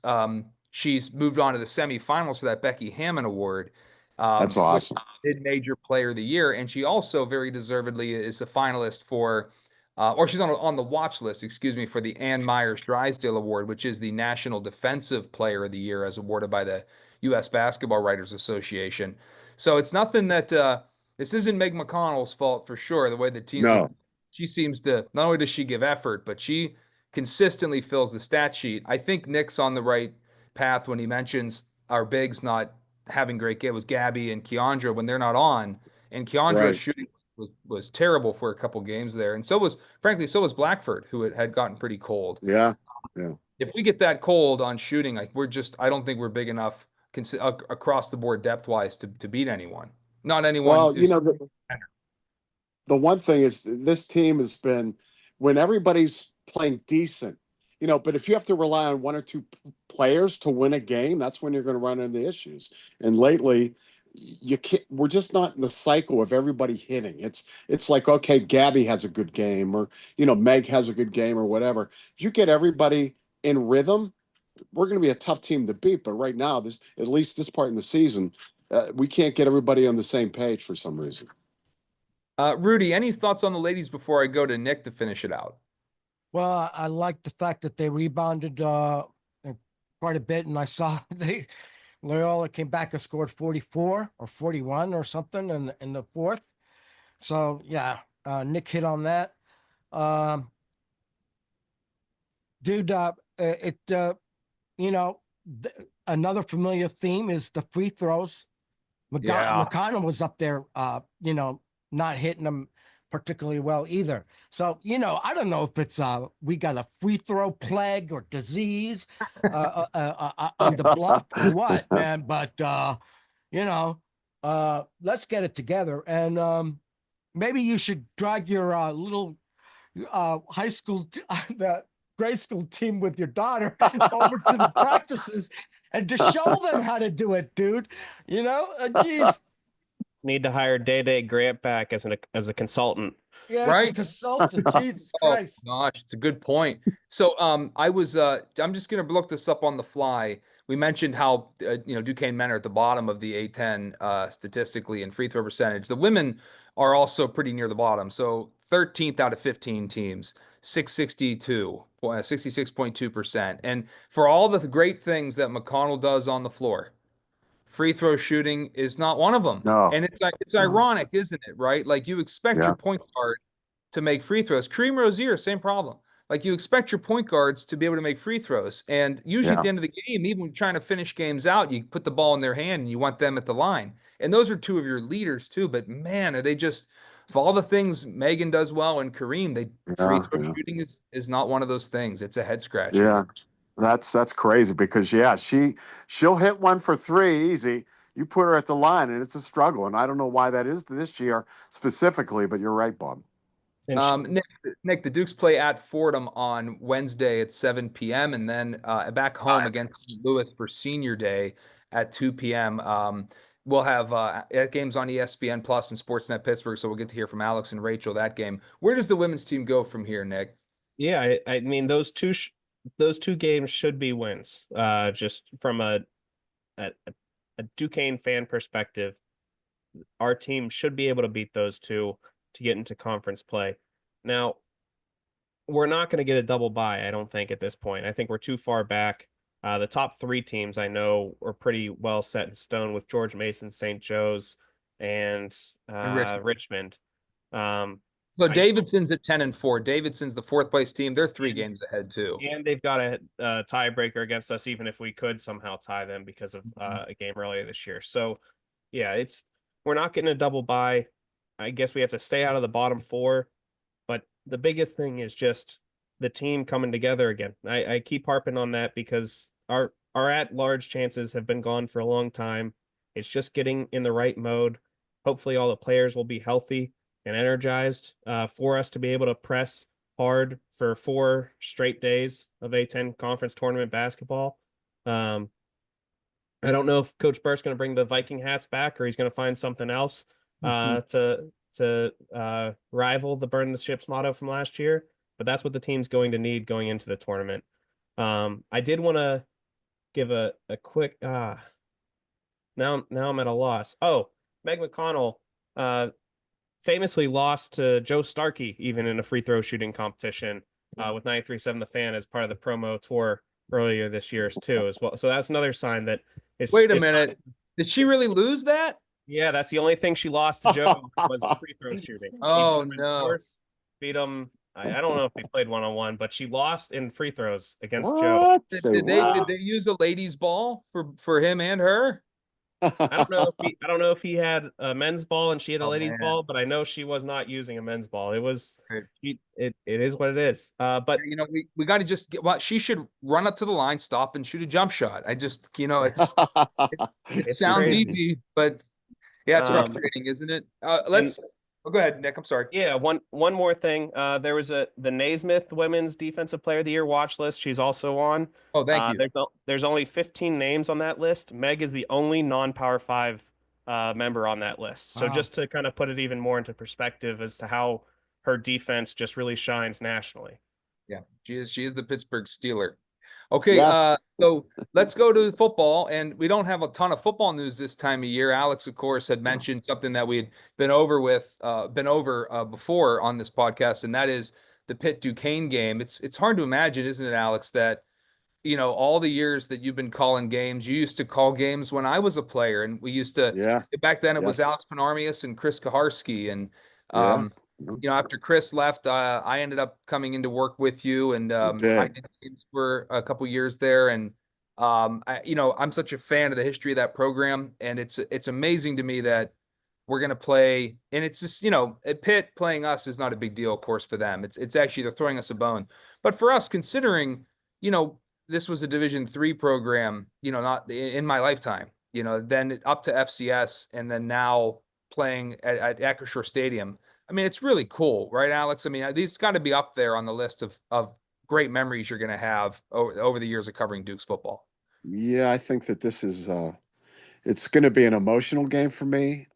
she's moved on to the semifinals for that Becky Hammond Award, That's which awesome. is Mid-Major Player of the Year, and she also very deservedly is a finalist for, or she's on the watch list, excuse me, for the Ann Myers Drysdale Award, which is the National Defensive Player of the Year, as awarded by the U.S. Basketball Writers Association. So it's nothing that this isn't Meg McConnell's fault for sure. The way the team's been, No, she seems to, not only does she give effort, but she consistently fills the stat sheet. I think Nick's on the right path when he mentions our bigs not having great game with Gabby and Keandra when they're not on. And Keandra's right. shooting was terrible for a couple games there. And frankly, so was Blackford, who had gotten pretty cold. Yeah, yeah. If we get that cold on shooting, like I don't think we're big enough across the board depth wise to beat anyone. Not anyone Well, who's the one thing is this team has been when everybody's playing decent, but if you have to rely on 1 or 2 players to win a game, that's when you're going to run into issues. And lately, you can't, we're just not in the cycle of everybody hitting. It's like, okay, Gabby has a good game, or Meg has a good game, or whatever. You get everybody in rhythm, we're going to be a tough team to beat. But right now, this at least this part in the season, we can't get everybody on the same page for some reason. Rudy, any thoughts on the ladies before I go to Nick to finish it out? Well, I like the fact that they rebounded quite a bit, and I saw Loyola came back and scored 44 or 41 or something in the fourth. So yeah, Nick hit on that. Um, dude, you know, another familiar theme is the free throws. Yeah. McConnell was up there, not hitting them particularly well either. So, I don't know if it's we got a free throw plague or disease on the bluff or what, man. But let's get it together. And maybe you should drag your little high school, the grade school team with your daughter over to the practices and to show them how to do it, dude. Geez. need to hire Day Grant back as a consultant. Yeah, as a Right. consultant. Jesus Oh Christ. gosh, it's a good point. So I'm just gonna look this up on the fly. We mentioned how Duquesne men are at the bottom of the A10 statistically in free throw percentage. The women are also pretty near the bottom. So 13th out of 15 teams, 662, 66.2%. And for all the great things that McConnell does on the floor, free throw shooting is not one of them. No, And it's no. ironic, isn't it? Right? Like you expect your Yeah, point guard to make free throws. Kareem Rozier, same problem. like you expect your point guards to be able to make free throws. And usually at the end of the game, even when you're trying to finish games out, you put the ball in their hand and you want them at the line. And those are two of your leaders too. But man, are they just, of all the things Megan does well and Kareem, free throw shooting is not one of those things. It's a head scratcher. Yeah. That's crazy because she'll hit one for three easy. You put her at the line and it's a struggle. And I don't know why that is this year specifically, but you're right, Bob. Nick, the Dukes play at Fordham on Wednesday at 7 p.m. and then back home against St. Louis for Senior Day at 2 p.m. We'll have games on ESPN Plus and Sportsnet Pittsburgh, so we'll get to hear from Alex and Rachel that game. Where does the women's team go from here, Nick? Yeah, I mean those two games should be wins. Just from a Duquesne fan perspective, our team should be able to beat those two to get into conference play. Now, we're not going to get a double bye, I don't think, at this point. I think we're too far back. The top three teams I know are pretty well set in stone with George Mason, St. Joe's, and Richmond. So Davidson's at 10-4. Davidson's the fourth place team. They're 3 games ahead too. And they've got a tiebreaker against us, even if we could somehow tie them because of a game earlier this year. So, yeah, we're not getting a double bye. I guess we have to stay out of the bottom 4. But the biggest thing is just the team coming together again. I keep harping on that because our at-large chances have been gone for a long time. It's just getting in the right mode. Hopefully all the players will be healthy and energized for us to be able to press hard for 4 straight days of A10 conference tournament basketball. I don't know if Coach Burr's going to bring the Viking hats back or he's going to find something else to rival the burn the ships motto from last year, but that's what the team's going to need going into the tournament. I did want to give a quick now I'm at a loss. Oh, Meg McConnell famously lost to Joe Starkey even in a free throw shooting competition with 93.7 The Fan as part of the promo tour earlier this year too as well. So that's another sign that Wait a minute. Did she really lose that? Yeah, that's the only thing she lost to Joe was free throw shooting. Oh, no. Beat him. I don't know if they played one-on-one, but she lost in free throws against What? Joe. Did they use a ladies' ball for him and her? I don't know if he had a men's ball and she had a ladies' ball, but I know she was not using a men's ball. It was it is what it is. But you know, we got to just get she should run up to the line, stop and shoot a jump shot. I just, you know, it sounds crazy. easy, but yeah, it's frustrating, isn't it? Go ahead, Nick. I'm sorry. Yeah, one more thing. There was the Naismith Women's Defensive Player of the Year watch list. She's also on. Oh, thank you. There's only 15 names on that list. Meg is the only non-Power 5 member on that list. So just to kind of put it even more into perspective as to how her defense just really shines nationally. Yeah, she is the Pittsburgh Steeler. Okay, Yes. so let's go to football, and we don't have a ton of football news this time of year. Alex, of course, had mentioned something that we had been over before on this podcast, and that is the Pitt Duquesne game. It's hard to imagine, isn't it, Alex, that all the years that you've been calling games, you used to call games when I was a player, and we used to back then it was Alex Panormios and Chris Kaharski, and after Chris left, I ended up coming into work with you, and I did games for a couple years there. And I'm such a fan of the history of that program, and it's amazing to me that we're going to play, and it's just at Pitt playing us is not a big deal, of course, for them. It's actually they're throwing us a bone, but for us, considering this was a Division III program, not in my lifetime, then up to FCS, and then now playing at Acrisure Stadium. I mean, it's really cool, right, Alex? I mean, these got to be up there on the list of great memories you're going to have over the years of covering Dukes football. Yeah, I think that this is it's going to be an emotional game for me.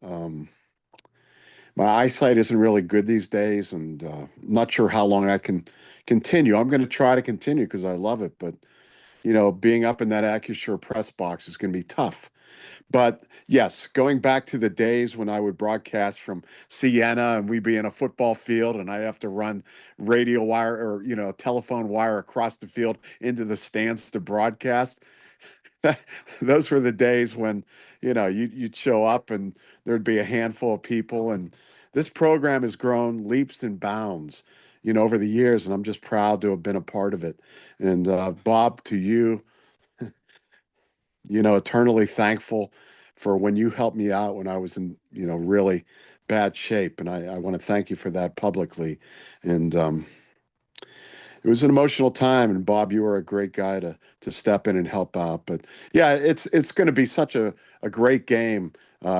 My eyesight isn't really good these days, and not sure how long I can continue. I'm going to try to continue because I love it, but being up in that Acrisure press box is going to be tough. But yes, going back to the days when I would broadcast from Siena and we'd be in a football field and I'd have to run radio wire or, telephone wire across the field into the stands to broadcast. Those were the days when, you'd show up and there'd be a handful of people and this program has grown leaps and bounds, over the years, and I'm just proud to have been a part of it. And Bob, to you, eternally thankful for when you helped me out when I was in, really bad shape. And I want to thank you for that publicly. And it was an emotional time. And Bob, you were a great guy to step in and help out. But yeah, it's going to be such a great game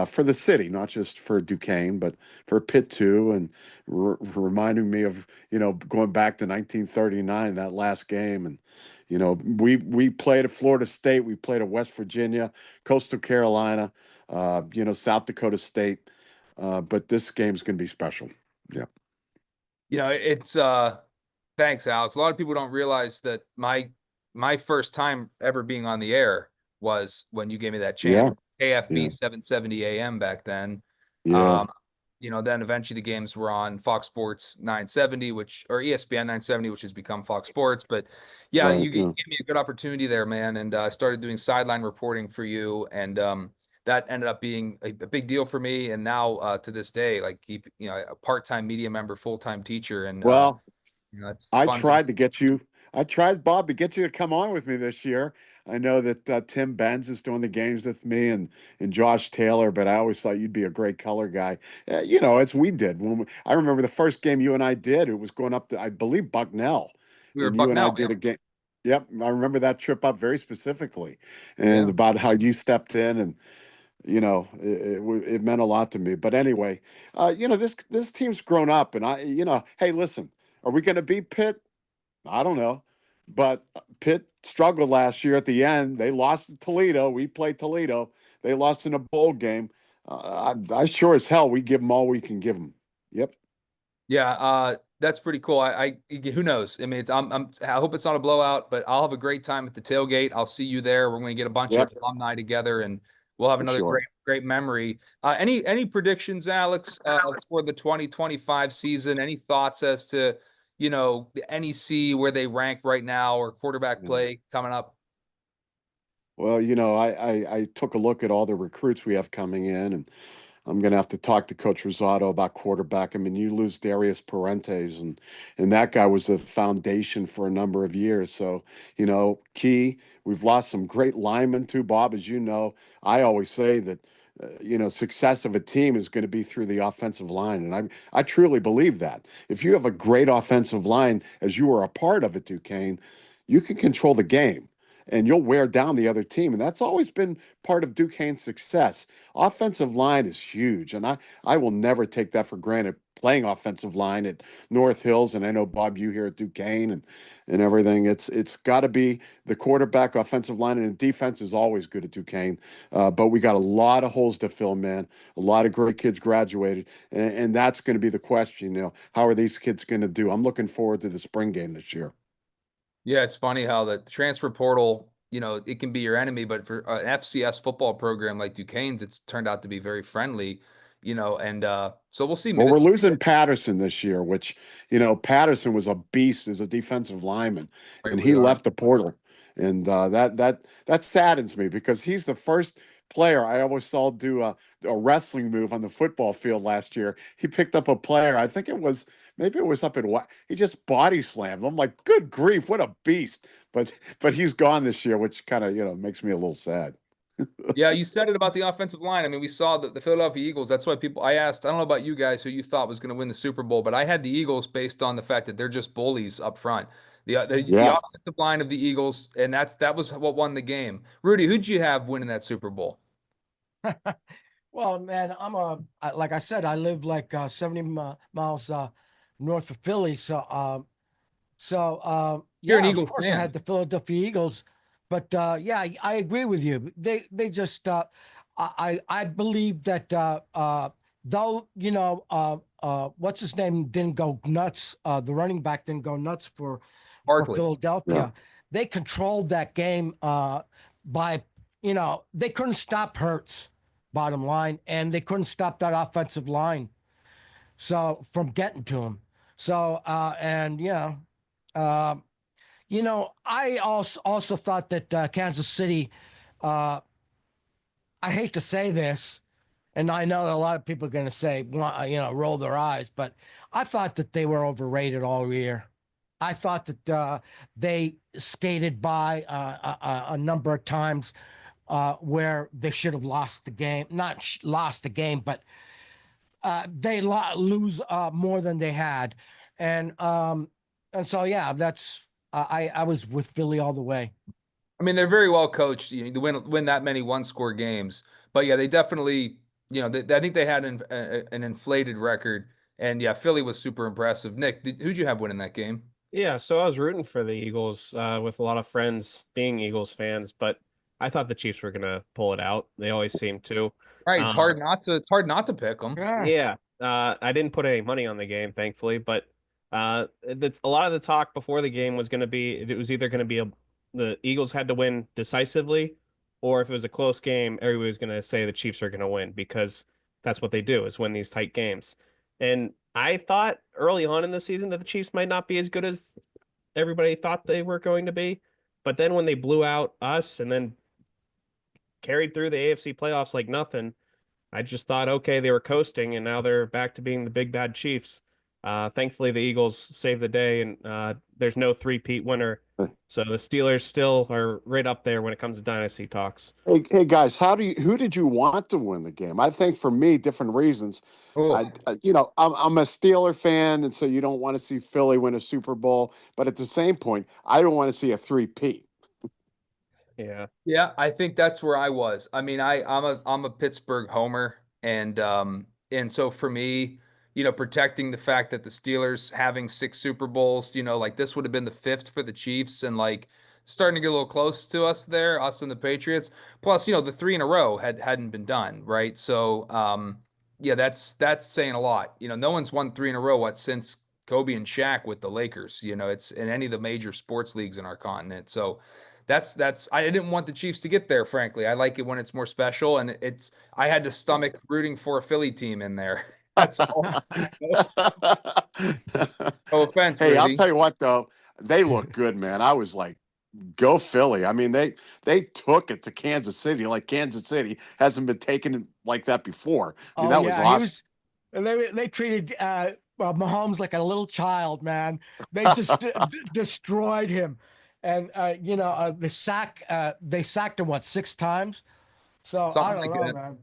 for the city, not just for Duquesne, but for Pitt too. And reminding me of, going back to 1939, that last game. And we played at Florida State, we played at West Virginia, Coastal Carolina, South Dakota State. But this game's going to be special. Yeah. It's thanks, Alex. A lot of people don't realize that my first time ever being on the air was when you gave me that chance. Yeah. KFB 770 AM back then. Yeah. Then eventually the games were on Fox Sports 970, or ESPN 970, which has become Fox Sports. But yeah, Right, you gave me a good opportunity there, man. And I started doing sideline reporting for you. And that ended up being a big deal for me. And now to this day, like a part-time media member, full-time teacher. And Well, it's I fun. tried to get you. I tried, Bob, to get you to come on with me this year. I know that Tim Benz is doing the games with me and Josh Taylor, but I always thought you'd be a great color guy. As we did. I remember the first game you and I did, it was going up to, I believe, Bucknell. We were And you and I Bucknell. did a game. Yep. I remember that trip up very specifically and Yeah. about how you stepped in and, it meant a lot to me. But anyway, this team's grown up and hey, listen, are we going to beat Pitt? I don't know. But Pitt struggled last year at the end. They lost to Toledo. We played Toledo. They lost in a bowl game. I sure as hell we give them all we can give them. Yep. Yeah, that's pretty cool. Who knows? I mean, I hope it's not a blowout, but I'll have a great time at the tailgate. I'll see you there. We're going to get a bunch Yep. of alumni together, and we'll have For another sure. great memory. Any predictions, Alex, for the 2025 season? Any thoughts as to the NEC, where they rank right now, or quarterback play coming up? Well, I took a look at all the recruits we have coming in, and I'm going to have to talk to Coach Rosato about quarterback. I mean, you lose Darius Parentes, and that guy was the foundation for a number of years. So, key. We've lost some great linemen too, Bob. As you know, I always say that success of a team is going to be through the offensive line, and I truly believe that. If you have a great offensive line, as you were a part of at Duquesne, you can control the game. And you'll wear down the other team. And that's always been part of Duquesne's success. Offensive line is huge. And I will never take that for granted playing offensive line at North Hills. And I know, Bob, you here at Duquesne and everything. It's got to be the quarterback, offensive line, and defense is always good at Duquesne. But we got a lot of holes to fill, man. A lot of great kids graduated. And that's going to be the question, how are these kids going to do? I'm looking forward to the spring game this year. Yeah, it's funny how the transfer portal, it can be your enemy, but for an FCS football program like Duquesne's, it's turned out to be very friendly, and so we'll see. Well, we're losing Patterson this year, which, Patterson was a beast as a defensive lineman, and Rightly he are. left the portal. And that saddens me because he's the first player I always saw do a wrestling move on the football field last year. He picked up a player, I think maybe it was up in what he just body slammed. I'm like, good grief, what a beast. But he's gone this year, which kind of, makes me a little sad. Yeah, you said it about the offensive line. I mean, we saw the Philadelphia Eagles. That's why I asked, I don't know about you guys who you thought was going to win the Super Bowl, but I had the Eagles based on the fact that they're just bullies up front. The Yeah. offensive line of the Eagles, and that was what won the game. Rudy, who'd you have winning that Super Bowl? Well, man, like I said, I live like 70 miles north of Philly. So, You're an yeah, of Eagles course I fan. had the Philadelphia Eagles, but yeah, I agree with you. They just I believe that though what's his name didn't go nuts, the running back didn't go nuts for Barkley. Philadelphia. Yeah. They controlled that game by they couldn't stop Hurts, bottom line, and they couldn't stop that offensive line so from getting to him. So and I also thought that Kansas City, I hate to say this, And I know a lot of people are going to say, roll their eyes, but I thought that they were overrated all year. I thought that they skated by a number of times where they should have lost the game. Not lost the game, but they lose more than they had. And so, yeah, that's I was with Philly all the way. I mean, they're very well coached, you know, to win that many one-score games. But yeah, they definitely, you know, I think they had an inflated record. And yeah, Philly was super impressive. Nick, who'd you have winning that game? Yeah, so I was rooting for the Eagles with a lot of friends being Eagles fans, but I thought the Chiefs were gonna pull it out. They always seem to. Right, Uh, it's hard not to pick them. Yeah. yeah, I didn't put any money on the game, thankfully, but that's a lot of the talk before the game was going to be it was either going to be the Eagles had to win decisively, or if it was a close game, everybody was going to say the Chiefs are going to win because that's what they do is win these tight games. And I thought early on in the season that the Chiefs might not be as good as everybody thought they were going to be, but then when they blew out us and then carried through the AFC playoffs like nothing. I just thought, okay, they were coasting, and now they're back to being the big bad Chiefs. Thankfully, the Eagles saved the day, and there's no three-peat winner. So the Steelers still are right up there when it comes to dynasty talks. Hey guys, who did you want to win the game? I think for me, different reasons. Oh, I'm a Steeler fan, and so you don't want to see Philly win a Super Bowl, but at the same point, I don't want to see a three-peat. Yeah. yeah, I think that's where I was. I mean, I'm a Pittsburgh homer, and so for me, you know, protecting the fact that the Steelers having 6 Super Bowls, you know, like this would have been the 5th for the Chiefs, and like starting to get a little close to us there, us and the Patriots. Plus, you know, the 3 in a row hadn't been done, right? So, yeah, that's saying a lot. You know, no one's won 3 in a row since Kobe and Shaq with the Lakers. You know, it's in any of the major sports leagues in our continent. So that's I didn't want the Chiefs to get there, frankly. I like it when it's more special, and I had to stomach rooting for a Philly team in there. That's all. No offense, Hey, I'll Rudy. tell you what though, they look good, man. I was like, go Philly. I mean, they took it to Kansas City. Like Kansas City hasn't been taken like that before. I mean, Oh that was yeah, he awesome. was. They treated Mahomes like a little child, man. They just destroyed him, and they sacked him what 6 times. So I Something don't like know, that. man.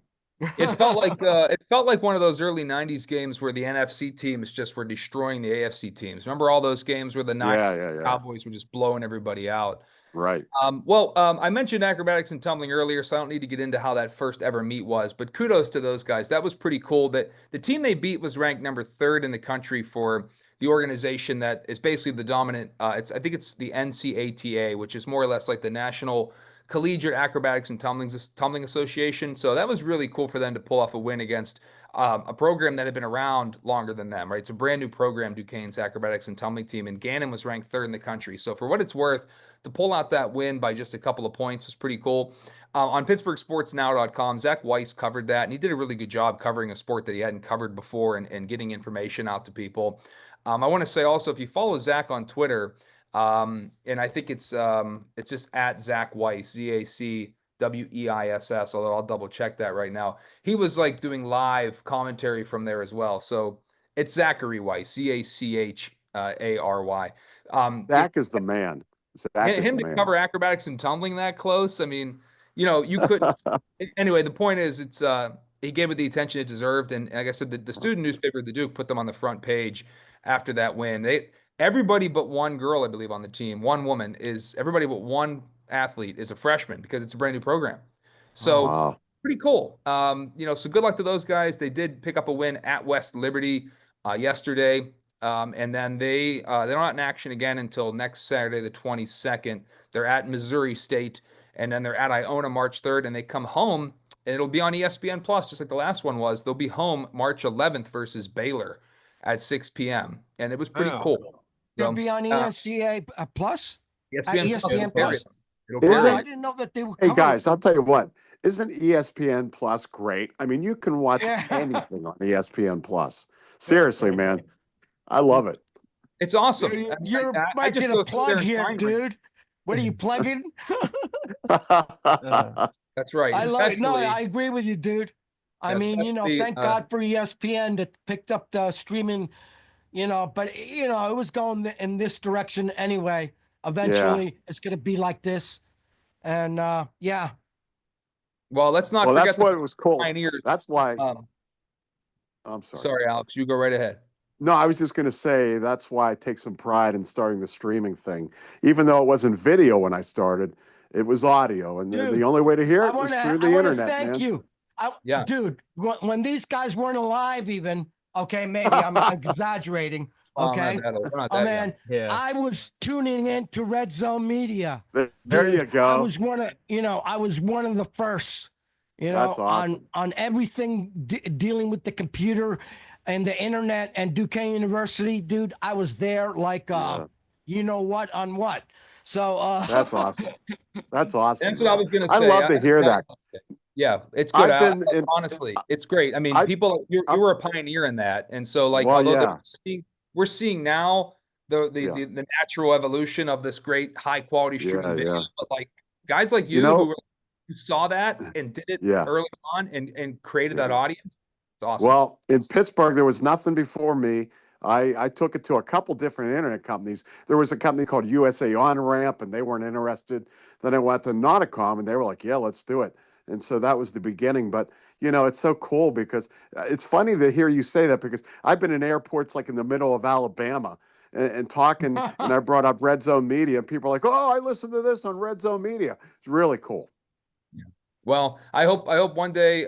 It felt like one of those early '90s games where the NFC teams just were destroying the AFC teams. Remember all those games where the Niners Yeah. Cowboys were just blowing everybody out? Right. I mentioned acrobatics and tumbling earlier, so I don't need to get into how that first ever meet was, but kudos to those guys. That was pretty cool. That the team they beat was ranked number 3rd in the country for the organization that is basically the dominant. I think it's the NCATA, which is more or less like the National Collegiate Acrobatics and Tumbling Association. So that was really cool for them to pull off a win against a program that had been around longer than them, right? It's a brand new program, Duquesne's acrobatics and tumbling team, and Gannon was ranked 3rd in the country. So for what it's worth, to pull out that win by just a couple of points was pretty cool. On PittsburghSportsNow.com, Zach Weiss covered that, and he did a really good job covering a sport that he hadn't covered before and getting information out to people. I want to say also, if you follow Zach on Twitter, and I think it's just at Zach Weiss, ZACWEISS, although I'll double check that right now. He was like doing live commentary from there as well. So it's Zachary Weiss, ZACHARY. Zach is the man. Zach is Him the to man. cover acrobatics and tumbling that close, I mean, you know, you couldn't. Anyway, the point is, he gave it the attention it deserved, and like I said, the student newspaper, the Duke, put them on the front page after that win. Everybody but one girl, I believe, on the team, one woman everybody but one athlete is a freshman because it's a brand new program. Oh, So Wow. pretty cool. So good luck to those guys. They did pick up a win at West Liberty yesterday. And then they're not in action again until next Saturday, the 22nd. They're at Missouri State, and then they're at Iona March 3rd, and they come home, and it'll be on ESPN Plus, just like the last one was. They'll be home March 11th versus Baylor at 6 p.m. And it was pretty Wow. cool. They'll So, be on ENCA Plus. ESPN Plus, ESPN it'll carry Plus. it. It'll Wow, carry I Isn't it. didn't know that they were Hey covering. guys, I'll tell you what. Isn't ESPN Plus great? I mean, you can watch Yeah. anything on ESPN Plus. Seriously, man. I love it. It's awesome. You're, I mean, you're I just making a go through there plug and here, find dude. What are you plugging? That's right. I love it. No, Especially I agree with you, dude. I mean, especially, thank God for ESPN that picked up the streaming, but it was going in this direction anyway. Yeah. Eventually it's going to be like this. And yeah. well, let's not Well, that's forget the what it was cool. Pioneers. That's why. Um, I'm sorry. sorry, Alex, you go right ahead. No, I was just going to say that's why I take some pride in starting the streaming thing. Even though it wasn't video when I started, it was audio, and the Dude, only way to hear I it want was to through I the want to internet, thank man. you. Yeah. Dude, when these guys weren't alive even, okay, maybe I'm exaggerating, Oh, I'm okay? not that old. We're not Oh that man, Yeah. I was tuning in to Red Zone Media. There Dude, you go. I was one of the first, That's awesome. on everything dealing with the computer and the internet and Duquesne University, dude. I was there like Yeah. you know what on what. So That's awesome. That's awesome, That's what I man. was gonna I say. love to hear that. Yeah, it's good. I've been in. Honestly, it's great. I mean, I. people, you I were a pioneer in that, and so like, well, although yeah, we're seeing now yeah, the natural evolution of this great high quality streaming yeah, yeah. videos, but like guys like You you know, who saw that and did it yeah, early on and created that yeah. audience, it's awesome. Well, in Pittsburgh, there was nothing before me. I took it to a couple different internet companies. There was a company called USA On Ramp, and they weren't interested. Then I went to Nauticom, and they were like, "Yeah, let's do it." And so that was the beginning. But it's so cool because it's funny to hear you say that because I've been in airports like in the middle of Alabama and talking, and I brought up Red Zone Media, and people are like, "Oh, I listened to this on Red Zone Media." It's really cool. Well, I hope one day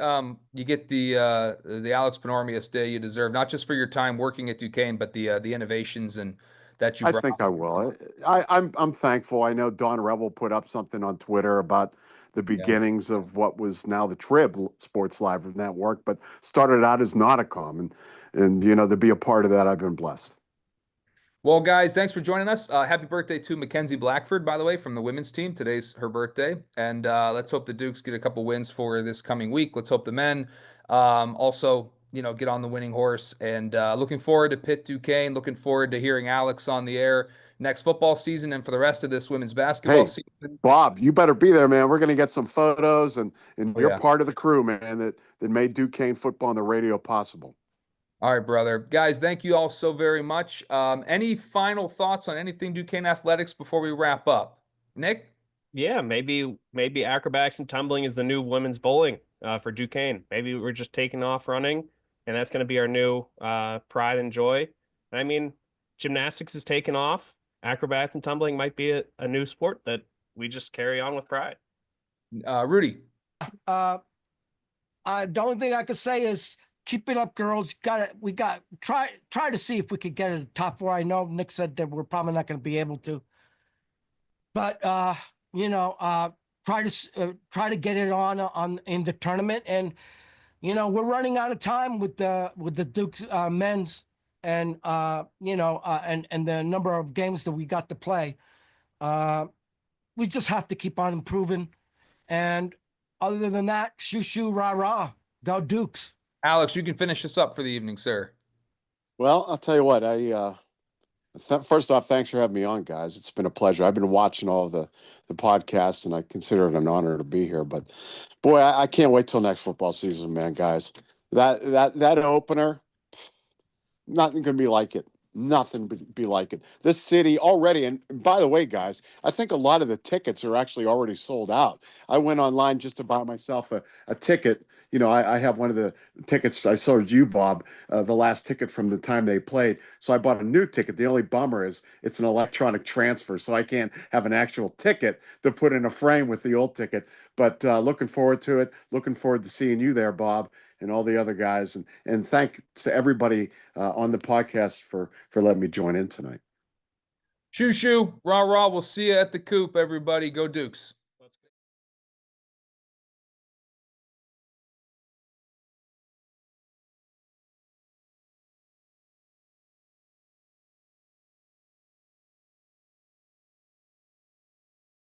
you get the Alex Panormios day you deserve, not just for your time working at Duquesne, but the innovations and that you I brought. think I will. I'm thankful. I know Don Rebel put up something on Twitter about the Yeah. beginnings of what was now the Trib Sports Live Network, but started out as Nauticom, and to be a part of that, I've been blessed. Well, guys, thanks for joining us. Happy birthday to Mackenzie Blackford, by the way, from the women's team. Today's her birthday. And let's hope the Dukes get a couple wins for this coming week. Let's hope the men also, get on the winning horse. And looking forward to Pitt Duquesne. Looking forward to hearing Alex on the air next football season and for the rest of this women's basketball Hey, season. Bob, you better be there, man. We're going to get some photos, and Oh, you're yeah. part of the crew, man, that made Duquesne football on the radio possible. All right, brother. Guys, thank you all so very much. Any final thoughts on anything Duquesne athletics before we wrap up? Nick? Yeah, maybe acrobatics and tumbling is the new women's bowling for Duquesne. Maybe we're just taking off running, and that's going to be our new pride and joy. I mean, gymnastics is taking off. Acrobatics and tumbling might be a new sport that we just carry on with pride. Rudy? The only thing I could say is keep it up, girls. Try to see if we could get a top four. I know Nick said that we're probably not going to be able to, but try to get it on in the tournament. And we're running out of time with the Dukes men's, and and the number of games that we got to play. We just have to keep on improving. And other than that, shoo shoo rah rah, go Dukes. Alex, you can finish this up for the evening, sir. Well, I'll tell you what. First off, thanks for having me on, guys. It's been a pleasure. I've been watching all of the podcasts, and I consider it an honor to be here. But boy, I can't wait till next football season, man, guys. That opener, nothing can be like it. Nothing be like it. This city already, and by the way, guys, I think a lot of the tickets are actually already sold out. I went online just to buy myself a ticket. I have one of the tickets I sold you, Bob, the last ticket from the time they played. So I bought a new ticket. The only bummer is it's an electronic transfer, so I can't have an actual ticket to put in a frame with the old ticket. But looking forward to it. Looking forward to seeing you there, Bob, and all the other guys. And thanks to everybody on the podcast for letting me join in tonight. Shoo shoo, rah rah. We'll see you at the coop, everybody. Go Dukes.